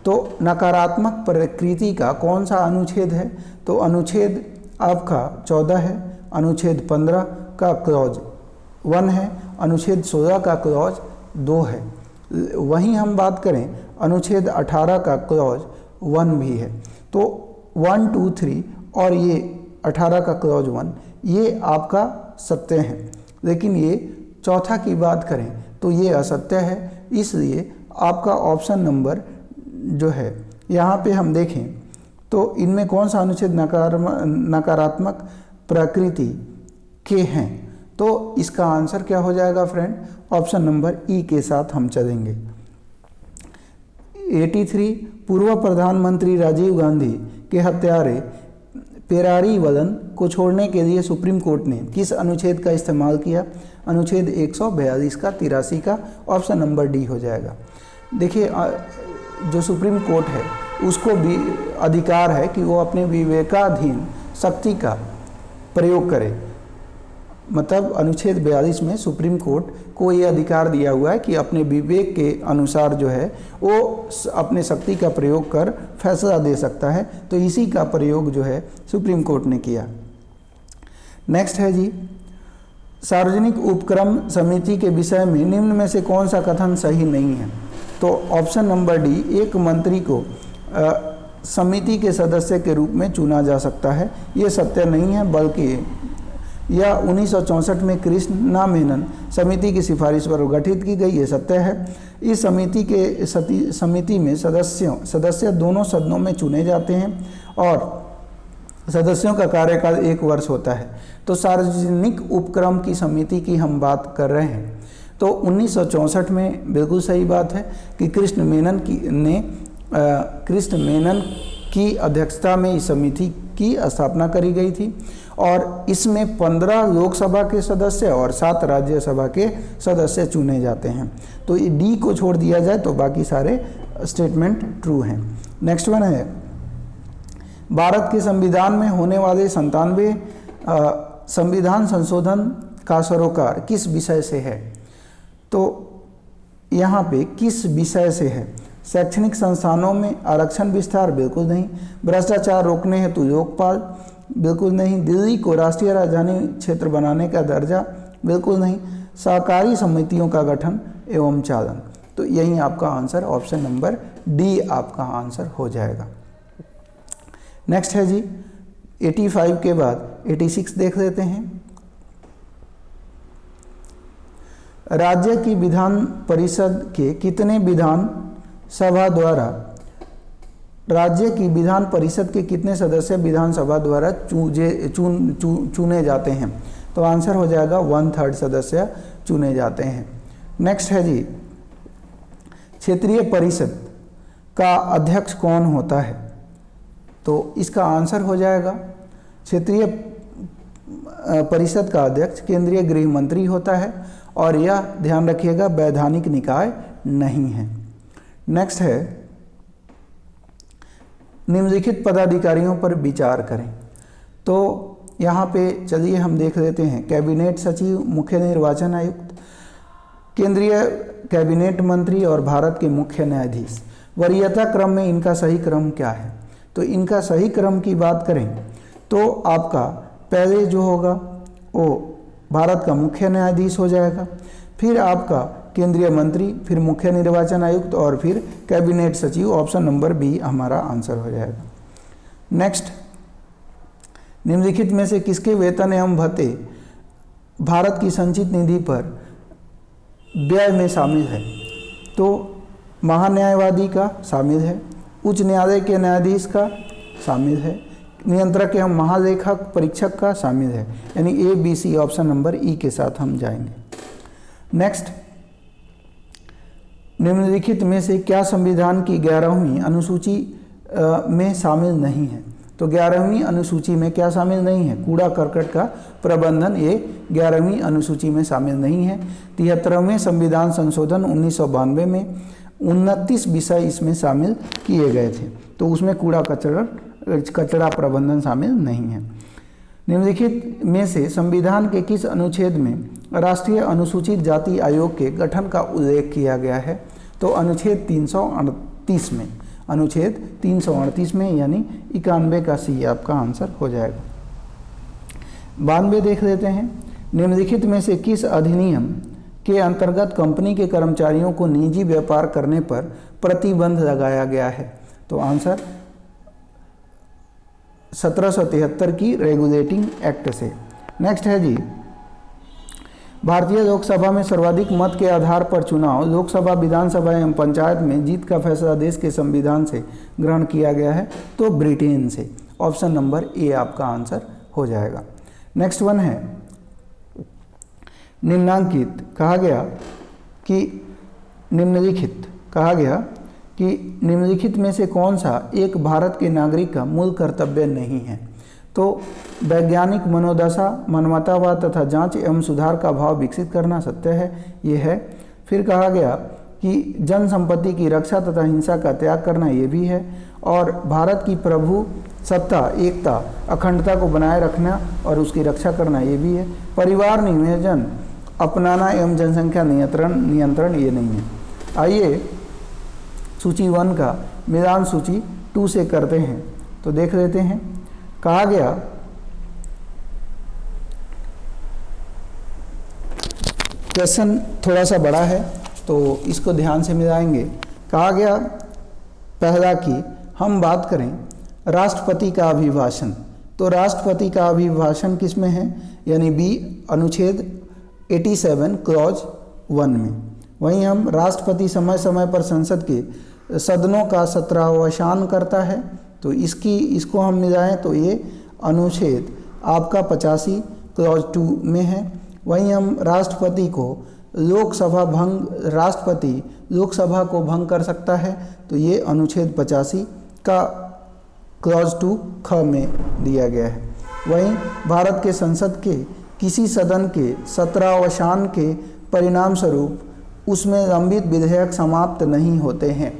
तो नकारात्मक प्रकृति का कौन सा अनुच्छेद है? तो अनुच्छेद आपका 14 है, अनुच्छेद 15 का क्लॉज 1 है, अनुच्छेद 16 का क्लॉज 2 है। वहीं हम बात करें अनुच्छेद 18 का क्लॉज 1 भी है। तो 1, 2, 3 और ये 18 का क्लॉज 1 ये आपका सत्य है, लेकिन ये चौथा की बात करें तो ये असत्य है। इसलिए आपका ऑप्शन नंबर जो है यहाँ पे हम देखें तो इनमें कौन सा अनुच्छेद नकारात्मक प्रकृति के हैं? तो इसका आंसर क्या हो जाएगा फ्रेंड? ऑप्शन नंबर ई के साथ हम चलेंगे। 83, पूर्व प्रधानमंत्री राजीव गांधी के हत्यारे पेरारीवलन को छोड़ने के लिए सुप्रीम कोर्ट ने किस अनुच्छेद का इस्तेमाल किया? अनुच्छेद 142 का, 83 का, ऑप्शन नंबर डी हो जाएगा। देखिए जो सुप्रीम कोर्ट है उसको भी अधिकार है कि वो अपने विवेकाधीन शक्ति का प्रयोग करे। मतलब अनुच्छेद 42 में सुप्रीम कोर्ट को ये अधिकार दिया हुआ है कि अपने विवेक के अनुसार जो है वो अपने शक्ति का प्रयोग कर फैसला दे सकता है। तो इसी का प्रयोग जो है सुप्रीम कोर्ट ने किया। नेक्स्ट है जी, सार्वजनिक उपक्रम समिति के विषय में निम्न में से कौन सा कथन सही नहीं है? तो ऑप्शन नंबर डी, एक मंत्री को समिति के सदस्य के रूप में चुना जा सकता है, ये सत्य नहीं है, बल्कि यह 1964 में कृष्णा मेनन समिति की सिफारिश पर गठित की गई, ये सत्य है। इस समिति में सदस्य दोनों सदनों में चुने जाते हैं और सदस्यों का कार्यकाल 1 वर्ष होता है। तो सार्वजनिक उपक्रम की समिति की हम बात कर रहे हैं तो 1964 में बिल्कुल सही बात है कि कृष्ण मेनन की अध्यक्षता में इस समिति की स्थापना करी गई थी और इसमें 15 लोकसभा के सदस्य और 7 राज्यसभा के सदस्य चुने जाते हैं। तो ये डी को छोड़ दिया जाए तो बाकी सारे स्टेटमेंट ट्रू हैं। नेक्स्ट वन है, भारत के संविधान में होने वाले 97 संविधान संशोधन का सरोकार किस विषय से है? तो यहाँ पे किस विषय से है? शैक्षणिक संस्थानों में आरक्षण विस्तार, बिल्कुल नहीं। भ्रष्टाचार रोकने हेतु लोकपाल, बिल्कुल नहीं। दिल्ली को राष्ट्रीय राजधानी क्षेत्र बनाने का दर्जा, बिल्कुल नहीं। सहकारी समितियों का गठन एवं चालन। तो यही आपका आंसर ऑप्शन नंबर डी आपका आंसर हो जाएगा। नेक्स्ट है जी 85 के बाद 86 देख लेते हैं। राज्य की विधान परिषद के कितने विधान सभा द्वारा, राज्य की विधान परिषद के कितने सदस्य विधानसभा द्वारा चुने जाते हैं? तो आंसर हो जाएगा 1/3 सदस्य चुने जाते हैं। नेक्स्ट है जी, क्षेत्रीय परिषद का अध्यक्ष कौन होता है? तो इसका आंसर हो जाएगा क्षेत्रीय परिषद का अध्यक्ष केंद्रीय गृह मंत्री होता है और यह ध्यान रखिएगा वैधानिक निकाय नहीं है। नेक्स्ट है, निम्नलिखित पदाधिकारियों पर विचार करें। तो यहाँ पे चलिए हम देख लेते हैं, कैबिनेट सचिव, मुख्य निर्वाचन आयुक्त, केंद्रीय कैबिनेट मंत्री और भारत के मुख्य न्यायाधीश। वरीयता क्रम में इनका सही क्रम क्या है? तो इनका सही क्रम की बात करें तो आपका पहले जो होगा वो भारत का मुख्य न्यायाधीश हो जाएगा, फिर आपका केंद्रीय मंत्री, फिर मुख्य निर्वाचन आयुक्त और फिर कैबिनेट सचिव। ऑप्शन नंबर बी हमारा आंसर हो जाएगा। नेक्स्ट, निम्नलिखित में से किसके वेतन एवं भत्ते भारत की संचित निधि पर व्यय में शामिल है? तो महान्यायवादी का शामिल है, उच्च न्यायालय के न्यायाधीश का शामिल है, नियंत्रक एवं महालेखक परीक्षक का शामिल है। यानी A B C option number E के साथ हम जाएंगे। नेक्स्ट, निम्नलिखित में से क्या संविधान की 11वीं अनुसूची में शामिल नहीं है? तो 11वीं अनुसूची में क्या शामिल नहीं है? कूड़ा करकट का प्रबंधन, ये 11वीं अनुसूची में शामिल नहीं है। 73वें संविधान संशोधन 1992 में 29 विषय इसमें शामिल किए गए थे, तो उसमें कूड़ा कचरा प्रबंधन शामिल नहीं है। निम्नलिखित में से संविधान के किस अनुच्छेद में राष्ट्रीय अनुसूचित जाति आयोग के गठन का उल्लेख किया गया है? तो अनुच्छेद 338 में, अनुच्छेद 338 में, यानी 91 का सी आपका आंसर हो जाएगा। 92 देख लेते हैं। निम्नलिखित में से किस अधिनियम के अंतर्गत कंपनी के कर्मचारियों को निजी व्यापार करने पर प्रतिबंध लगाया गया है? तो आंसर 1773 की रेगुलेटिंग एक्ट से। नेक्स्ट है जी, भारतीय लोकसभा में सर्वाधिक मत के आधार पर चुनाव लोकसभा, विधानसभा एवं पंचायत में जीत का फैसला देश के संविधान से ग्रहण किया गया है? तो ब्रिटेन से। ऑप्शन नंबर ए आपका आंसर हो जाएगा। नेक्स्ट वन है, निम्नलिखित कहा गया कि निम्नलिखित में से कौन सा एक भारत के नागरिक का मूल कर्तव्य नहीं है? तो वैज्ञानिक मनोदशा, मानवतावाद तथा जांच एवं सुधार का भाव विकसित करना सत्य है, ये है। फिर कहा गया कि जन संपत्ति की रक्षा तथा हिंसा का त्याग करना, ये भी है। और भारत की प्रभु सत्ता, एकता, अखंडता को बनाए रखना और उसकी रक्षा करना, ये भी है। परिवार नियोजन अपनाना एवं जनसंख्या नियंत्रण ये नहीं है। आइए सूची 1 का मिलान सूची 2 से करते हैं, तो देख लेते हैं। कहा गया क्वेश्चन थोड़ा सा बड़ा है, तो इसको ध्यान से मिलाएंगे। कहा गया पहला कि हम बात करें राष्ट्रपति का अभिभाषण, तो राष्ट्रपति का अभिभाषण किस में है? यानी बी, अनुच्छेद 87 क्लॉज 1 में। वहीं हम राष्ट्रपति समय समय पर संसद के सदनों का सत्रावसान करता है, तो इसको हम मिलाएं तो ये अनुच्छेद आपका 85 क्लॉज 2 में है। वहीं हम राष्ट्रपति लोकसभा को भंग कर सकता है, तो ये अनुच्छेद 85 का क्लॉज 2 ख में दिया गया है। वहीं भारत के संसद के किसी सदन के सत्रावसान के परिणाम स्वरूप उसमें लंबित विधेयक समाप्त नहीं होते हैं,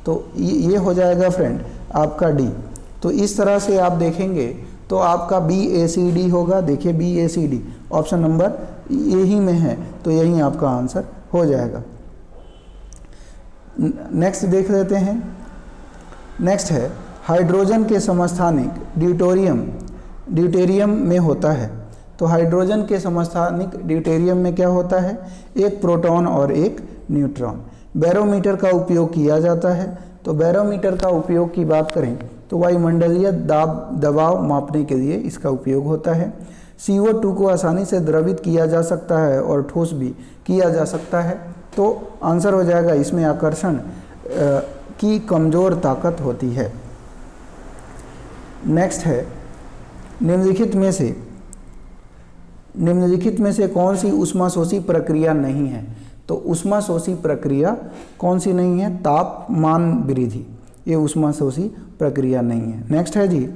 तो ये हो जाएगा फ्रेंड आपका डी। तो इस तरह से आप देखेंगे तो आपका BACD होगा। देखिए BACD ऑप्शन नंबर यही में है, तो यही आपका आंसर हो जाएगा। नेक्स्ट देख लेते हैं। नेक्स्ट है, हाइड्रोजन के समस्थानिक ड्यूटेरियम में होता है। तो हाइड्रोजन के समस्थानिक ड्यूटेरियम में क्या होता है? एक प्रोटॉन और एक न्यूट्रॉन। बैरोमीटर का उपयोग किया जाता है, तो बैरोमीटर का उपयोग की बात करें तो वायुमंडलीय दबाव मापने के लिए इसका उपयोग होता है। CO2 को आसानी से द्रवित किया जा सकता है और ठोस भी किया जा सकता है, तो आंसर हो जाएगा इसमें आकर्षण की कमज़ोर ताकत होती है। नेक्स्ट है, निम्नलिखित में से कौन सी ऊष्माशोषी प्रक्रिया नहीं है? तो ऊष्माशोषी प्रक्रिया कौन सी नहीं है? तापमान वृद्धि, ये ऊष्माशोषी प्रक्रिया नहीं है। नेक्स्ट है जी,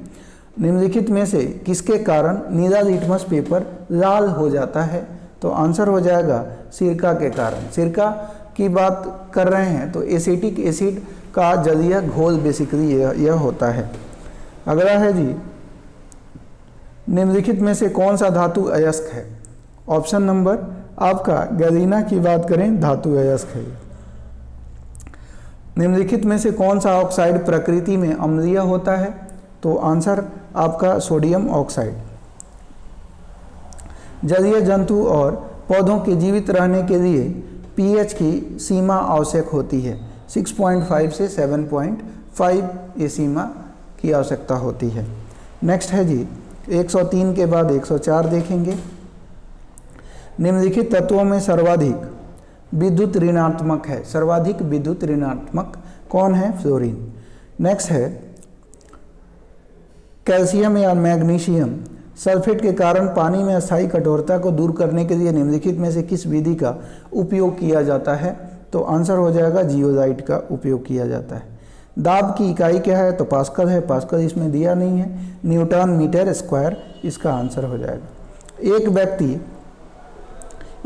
निम्नलिखित में से किसके कारण नीला लिटमस पेपर लाल हो जाता है? तो आंसर हो जाएगा सिरका के कारण। सिरका की बात कर रहे हैं तो एसिटिक एसिड का जलीय घोल बेसिकली यह होता है। अगला है जी, निम्नलिखित में से कौन सा धातु अयस्क है? ऑप्शन नंबर आपका गैलीना की बात करें धातु अयस्क है। निम्नलिखित में से कौन सा ऑक्साइड प्रकृति में अम्लीय होता है? तो आंसर आपका सोडियम ऑक्साइड। जलीय जंतु और पौधों के जीवित रहने के लिए pH की सीमा आवश्यक होती है। 6.5 से 7.5 ये सीमा की आवश्यकता होती है। नेक्स्ट है जी, 103 के बाद 104 देखेंगे। निम्नलिखित तत्वों में सर्वाधिक विद्युत ऋणात्मक है? सर्वाधिक विद्युत ऋणात्मक कौन है? फ्लोरीन। नेक्स्ट है कैल्शियम या मैग्नीशियम सल्फेट के कारण पानी में अस्थायी कठोरता को दूर करने के लिए निम्नलिखित में से किस विधि का उपयोग किया जाता है? तो आंसर हो जाएगा जियोजाइट का उपयोग किया जाता है। दाब की इकाई क्या है? तो पास्कल है। पास्कल इसमें दिया नहीं है। न्यूटन मीटर स्क्वायर इसका आंसर हो जाएगा। एक व्यक्ति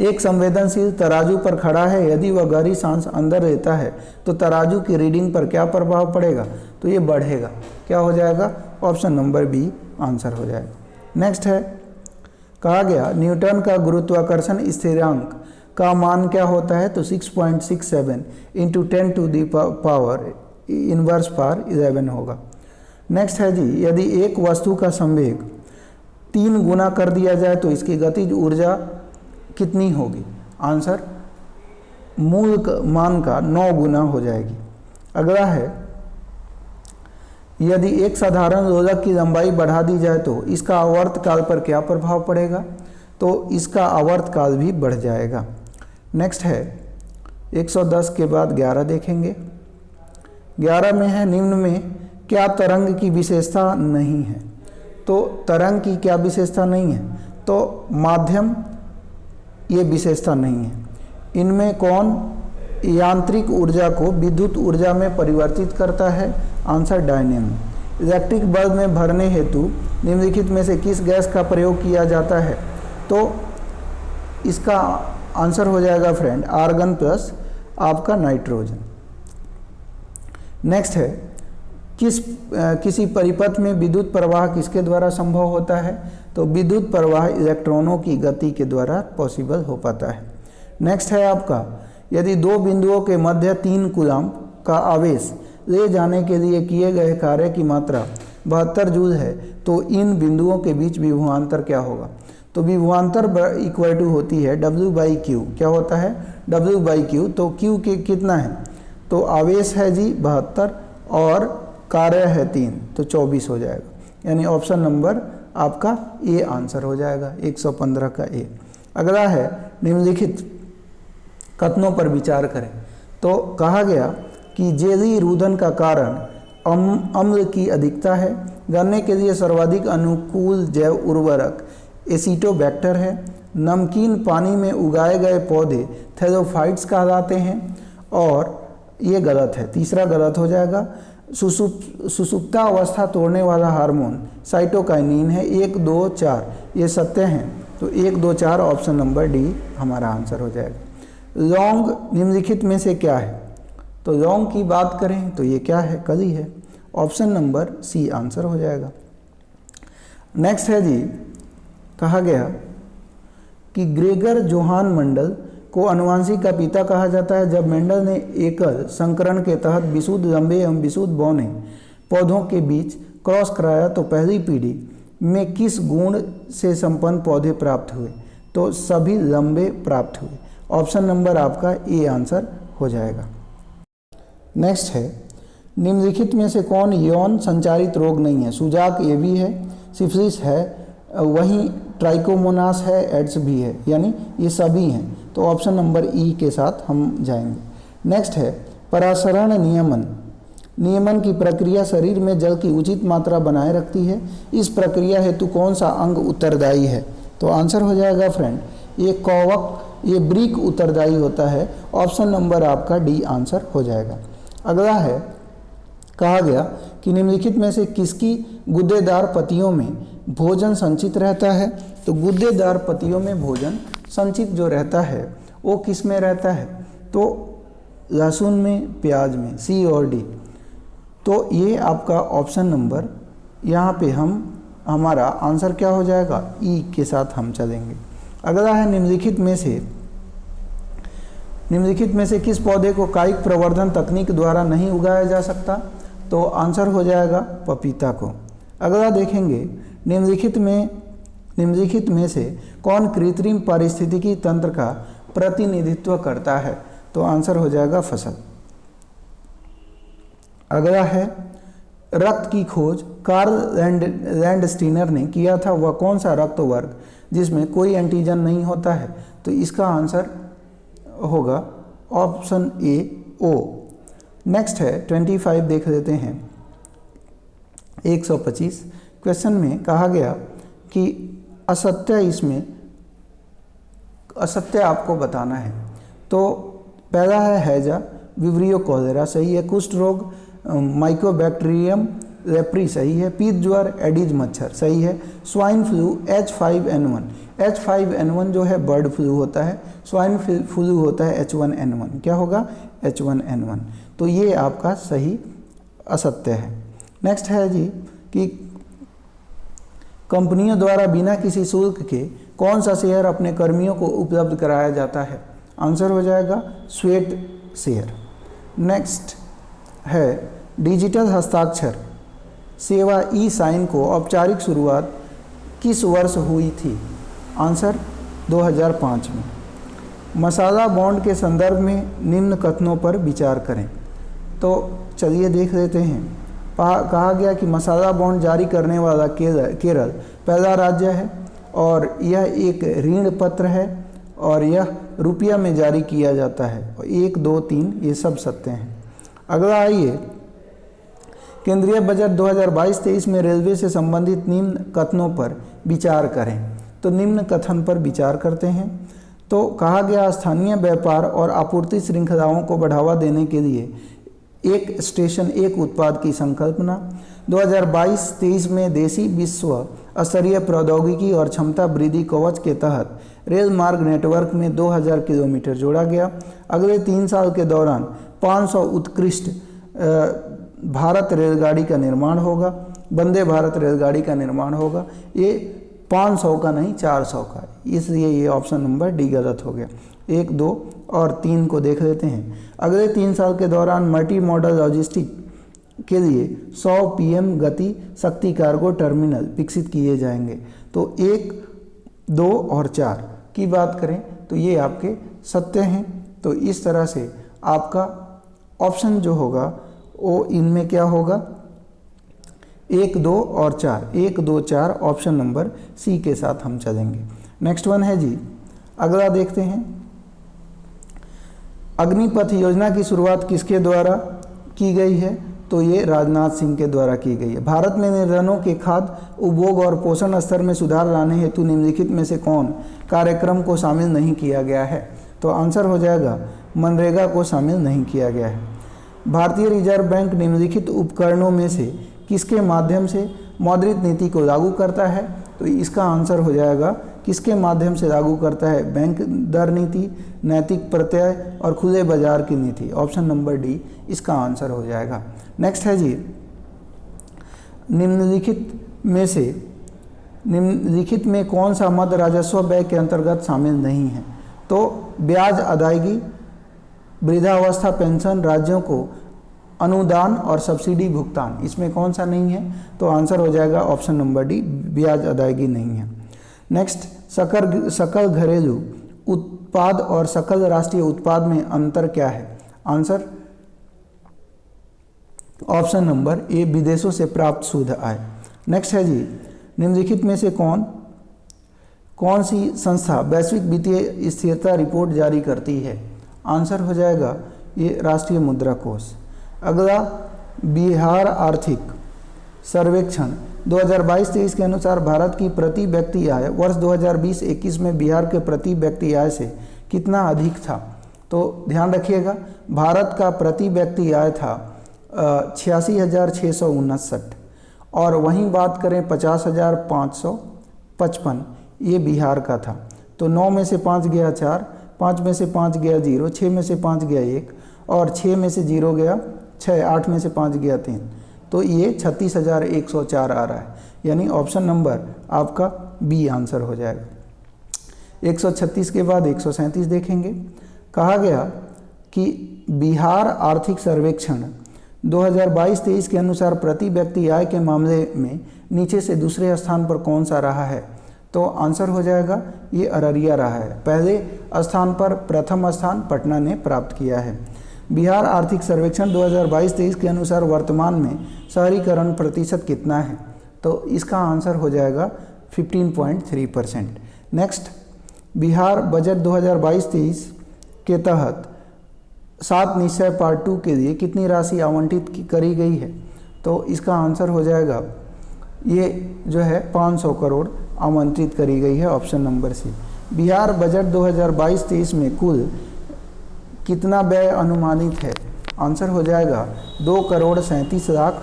एक संवेदनशील तराजू पर खड़ा है, यदि वह गहरी सांस अंदर लेता है तो तराजू की रीडिंग पर क्या प्रभाव पड़ेगा? तो ये बढ़ेगा। क्या हो जाएगा? ऑप्शन नंबर बी आंसर हो जाएगा। नेक्स्ट है कहा गया न्यूटन का गुरुत्वाकर्षण स्थिरांक का मान क्या होता है? तो 6.67 into 10 to the power inverse power 11 होगा। नेक्स्ट है जी यदि एक वस्तु का संवेग 3 गुना कर दिया जाए तो इसकी गतिज ऊर्जा कितनी होगी? आंसर मूल मान का 9 गुना हो जाएगी। अगला है यदि एक साधारण लोलक की लंबाई बढ़ा दी जाए तो इसका आवर्तकाल पर क्या प्रभाव पड़ेगा? तो इसका आवर्तकाल भी बढ़ जाएगा। नेक्स्ट है 110 के बाद 11 देखेंगे। 11 में है निम्न में क्या तरंग की विशेषता नहीं है? तो तरंग की क्या विशेषता नहीं है? तो माध्यम ये विशेषता नहीं है। इनमें कौन यांत्रिक ऊर्जा को विद्युत ऊर्जा में परिवर्तित करता है? Answer dynamo. इलेक्ट्रिक बल्ब में भरने हेतु निम्नलिखित में से किस गैस का प्रयोग किया जाता है? तो इसका आंसर हो जाएगा फ्रेंड आर्गन प्लस आपका नाइट्रोजन। नेक्स्ट है किसी परिपथ में विद्युत प्रवाह किसके द्वारा संभव होता है? तो विद्युत प्रवाह इलेक्ट्रॉनों की गति के द्वारा पॉसिबल हो पाता है। नेक्स्ट है आपका यदि दो बिंदुओं के मध्य 3 कूलम्ब का आवेश ले जाने के लिए किए गए कार्य की मात्रा 72 जूल है तो इन बिंदुओं के बीच विभवांतर क्या होगा? तो विभवांतर इक्वल टू होती है W/Q। क्या होता है? W/Q। तो Q के कितना है? तो आवेश है जी 72 और कार्य है 3 तो 24 हो जाएगा। यानी ऑप्शन नंबर आपका ए आंसर हो जाएगा 115 का ए। अगला है निम्नलिखित कथनों पर विचार करें। तो कहा गया कि जेली रुदन का कारण अम्ल की अधिकता है। गन्ने के लिए सर्वाधिक अनुकूल जैव उर्वरक एसिटोबैक्टर है। नमकीन पानी में उगाए गए पौधे थैलोफाइट्स कहलाते हैं और ये गलत है। तीसरा गलत हो जाएगा। सुसुप्ता अवस्था तोड़ने वाला हार्मोन साइटोकाइनिन है। 1, 2, 4 ये सत्य हैं। तो 1, 2, 4 ऑप्शन नंबर डी हमारा आंसर हो जाएगा। लौंग निम्नलिखित में से क्या है? तो लौंग की बात करें तो ये क्या है? कली है। ऑप्शन नंबर सी आंसर हो जाएगा। नेक्स्ट है जी कहा गया कि ग्रेगर जोहान मेंडल को आनुवंशिक का पिता कहा जाता है। जब मेंडल ने एकल संकरण के तहत विशुद्ध लंबे एवं विशुद्ध बौने पौधों के बीच क्रॉस कराया तो पहली पीढ़ी में किस गुण से संपन्न पौधे प्राप्त हुए? तो सभी लंबे प्राप्त हुए। ऑप्शन नंबर आपका ए आंसर हो जाएगा। नेक्स्ट है निम्नलिखित में से कौन यौन संचारित रोग नहीं है? सुजाक ये भी है, सिफिलिस है, वहीं ट्राइकोमोनास है, एड्स भी है, यानी ये सभी हैं। तो ऑप्शन नंबर ई के साथ हम जाएंगे। नेक्स्ट है परासरण नियमन की प्रक्रिया शरीर में जल की उचित मात्रा बनाए रखती है। इस प्रक्रिया हेतु कौन सा अंग उत्तरदायी है? तो आंसर हो जाएगा फ्रेंड ये कवक, ये ब्रिक उत्तरदायी होता है। ऑप्शन नंबर आपका डी आंसर हो जाएगा। अगला है कहा गया कि निम्नलिखित में से किसकी गुद्देदार पत्तियों में भोजन संचित रहता है? तो गुद्देदार पत्तियों में भोजन संचित जो रहता है वो किस में रहता है? तो लहसुन में, प्याज में, सी और डी। तो ये आपका ऑप्शन नंबर यहाँ पे हमारा आंसर क्या हो जाएगा? ई के साथ हम चलेंगे। अगला है निम्नलिखित में से किस पौधे को कायिक प्रवर्धन तकनीक द्वारा नहीं उगाया जा सकता? तो आंसर हो जाएगा पपीता को। अगला देखेंगे निम्नलिखित में से कौन कृत्रिम पारिस्थितिकी तंत्र का प्रतिनिधित्व करता है? तो आंसर हो जाएगा फसल। अगला है रक्त की खोज कार्ल लैंडस्टीनर ने किया था, वह कौन सा रक्त वर्ग जिसमें कोई एंटीजन नहीं होता है? तो इसका आंसर होगा ऑप्शन ए ओ। नेक्स्ट है 25 देख लेते हैं। 125 क्वेश्चन में कहा गया कि असत्य, इसमें असत्य आपको बताना है। तो पहला है हैजा, विब्रियो कॉलेरा सही है, कुष्ठ रोग माइकोबैक्टीरियम लेप्री सही है, पीत ज्वर एडीज मच्छर सही है, स्वाइन फ्लू H5N1। H5N1 जो है बर्ड फ्लू होता है, स्वाइन फ्लू होता है H1N1। क्या होगा? H1N1। तो ये आपका सही असत्य है। नेक्स्ट है जी कि कंपनियों द्वारा बिना किसी शुल्क के कौन सा शेयर अपने कर्मियों को उपलब्ध कराया जाता है? आंसर हो जाएगा स्वेट शेयर। नेक्स्ट है डिजिटल हस्ताक्षर सेवा ई साइन को औपचारिक शुरुआत किस वर्ष हुई थी? आंसर 2005 में। मसाला बॉन्ड के संदर्भ में निम्न कथनों पर विचार करें। तो चलिए देख लेते हैं। कहा गया कि मसाला बॉन्ड जारी करने वाला केरल पहला राज्य है और यह एक ऋण पत्र है और यह रुपया में जारी किया जाता है। 1, 2, 3 ये सब सत्य हैं। अगला आइए, केंद्रीय बजट 2022-23 में रेलवे से संबंधित निम्न कथनों पर विचार करें। तो निम्न कथन पर विचार करते हैं। तो कहा गया स्थानीय व्यापार और आपूर्ति श्रृंखलाओं को बढ़ावा देने के लिए एक स्टेशन एक उत्पाद की संकल्पना। 2022-23 में देशी विश्व स्तरीय प्रौद्योगिकी और क्षमता वृद्धि कवच के तहत रेल मार्ग नेटवर्क में 2000 किलोमीटर जोड़ा गया। अगले 3 साल के दौरान 500 उत्कृष्ट भारत रेलगाड़ी का निर्माण होगा, वंदे भारत रेलगाड़ी का निर्माण होगा। ये 500 का नहीं 400 का, इसलिए ये ऑप्शन नंबर डी गलत हो गया। 1, 2 और 3 को देख लेते हैं। अगले 3 साल के दौरान मल्टी मॉडल लॉजिस्टिक के लिए 100 PM गति शक्ति कार्गो टर्मिनल विकसित किए जाएंगे। तो 1, 2 और 4 की बात करें तो ये आपके सत्य हैं। तो इस तरह से आपका ऑप्शन जो होगा वो इनमें क्या होगा? 1, 2 और 4, 1, 2, 4 ऑप्शन नंबर सी के साथ हम चलेंगे। नेक्स्ट वन है जी, अगला देखते हैं। अग्निपथ योजना की शुरुआत किसके द्वारा की गई है? तो ये राजनाथ सिंह के द्वारा की गई है। भारत में निर्धनों के खाद्य उपभोग और पोषण स्तर में सुधार लाने हेतु निम्नलिखित में से कौन कार्यक्रम को शामिल नहीं किया गया है? तो आंसर हो जाएगा मनरेगा को शामिल नहीं किया गया है। भारतीय रिजर्व बैंक निम्नलिखित उपकरणों में से किसके माध्यम से मौद्रिक नीति को लागू करता है? तो इसका आंसर हो जाएगा किसके माध्यम से लागू करता है? बैंक दर नीति, नैतिक प्रत्यय और खुले बाजार की नीति। ऑप्शन नंबर डी इसका आंसर हो जाएगा। नेक्स्ट है जी, निम्नलिखित में कौन सा मद राजस्व व्यय के अंतर्गत शामिल नहीं है? तो ब्याज अदायगी, वृद्धावस्था पेंशन, राज्यों को अनुदान और सब्सिडी भुगतान, इसमें कौन सा नहीं है? तो आंसर हो जाएगा ऑप्शन नंबर डी, ब्याज अदायगी नहीं है। नेक्स्ट, सकल घरेलू उत्पाद और सकल राष्ट्रीय उत्पाद में अंतर क्या है? आंसर ऑप्शन नंबर ए, विदेशों से प्राप्त शुद्ध आय। नेक्स्ट है जी, निम्नलिखित में से कौन सी संस्था वैश्विक वित्तीय स्थिरता रिपोर्ट जारी करती है? आंसर हो जाएगा ये राष्ट्रीय मुद्रा कोष। अगला, बिहार आर्थिक सर्वेक्षण 2022-23 के अनुसार भारत की प्रति व्यक्ति आय वर्ष 2020-21 में बिहार के प्रति व्यक्ति आय से कितना अधिक था? तो ध्यान रखिएगा, भारत का प्रति व्यक्ति आय था 86,659 और वहीं बात करें 50,555, ये बिहार का था। तो 9 में से 5 गया 4, 5 में से 5 गया 0, 6 में से 5 गया 1 और 6 में से 0 गया 6, 8 में से 5 गया 3। तो ये 36,104 आ रहा है, यानी ऑप्शन नंबर आपका बी आंसर हो जाएगा। 136 के बाद 137 देखेंगे। कहा गया कि बिहार आर्थिक सर्वेक्षण 2022-23 के अनुसार प्रति व्यक्ति आय के मामले में नीचे से दूसरे स्थान पर कौन सा रहा है? तो आंसर हो जाएगा ये अररिया रहा है। पहले स्थान पर प्रथम स्थान पटना ने प्राप्त किया है। बिहार आर्थिक सर्वेक्षण 2022-23 के अनुसार वर्तमान में शहरीकरण प्रतिशत कितना है? तो इसका आंसर हो जाएगा 15.3%। नेक्स्ट, बिहार बजट 2022-23 के तहत सात निश्चय पार्ट 2 के लिए कितनी राशि आवंटित करी गई है? तो इसका आंसर हो जाएगा, ये जो है 500 करोड़ आवंटित करी गई है, option number C. Bihar budget 2022-23 में कुल कितना व्यय अनुमानित है? आंसर हो जाएगा 2,37,00,000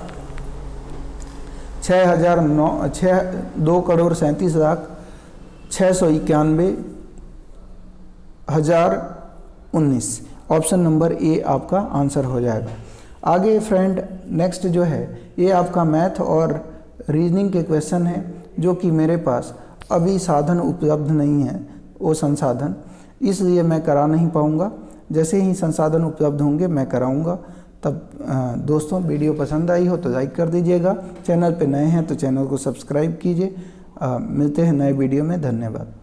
2,37,691,019। ऑप्शन नंबर ए आपका आंसर हो जाएगा। आगे फ्रेंड नेक्स्ट जो है ये आपका मैथ और रीजनिंग के क्वेश्चन है, जो कि मेरे पास अभी साधन उपलब्ध नहीं है, वो संसाधन, इसलिए मैं करा नहीं पाऊँगा। जैसे ही संसाधन उपलब्ध होंगे मैं कराऊँगा। तब दोस्तों वीडियो पसंद आई हो तो लाइक कर दीजिएगा, चैनल पे नए हैं तो चैनल को सब्सक्राइब कीजिए। मिलते हैं नए वीडियो में, धन्यवाद।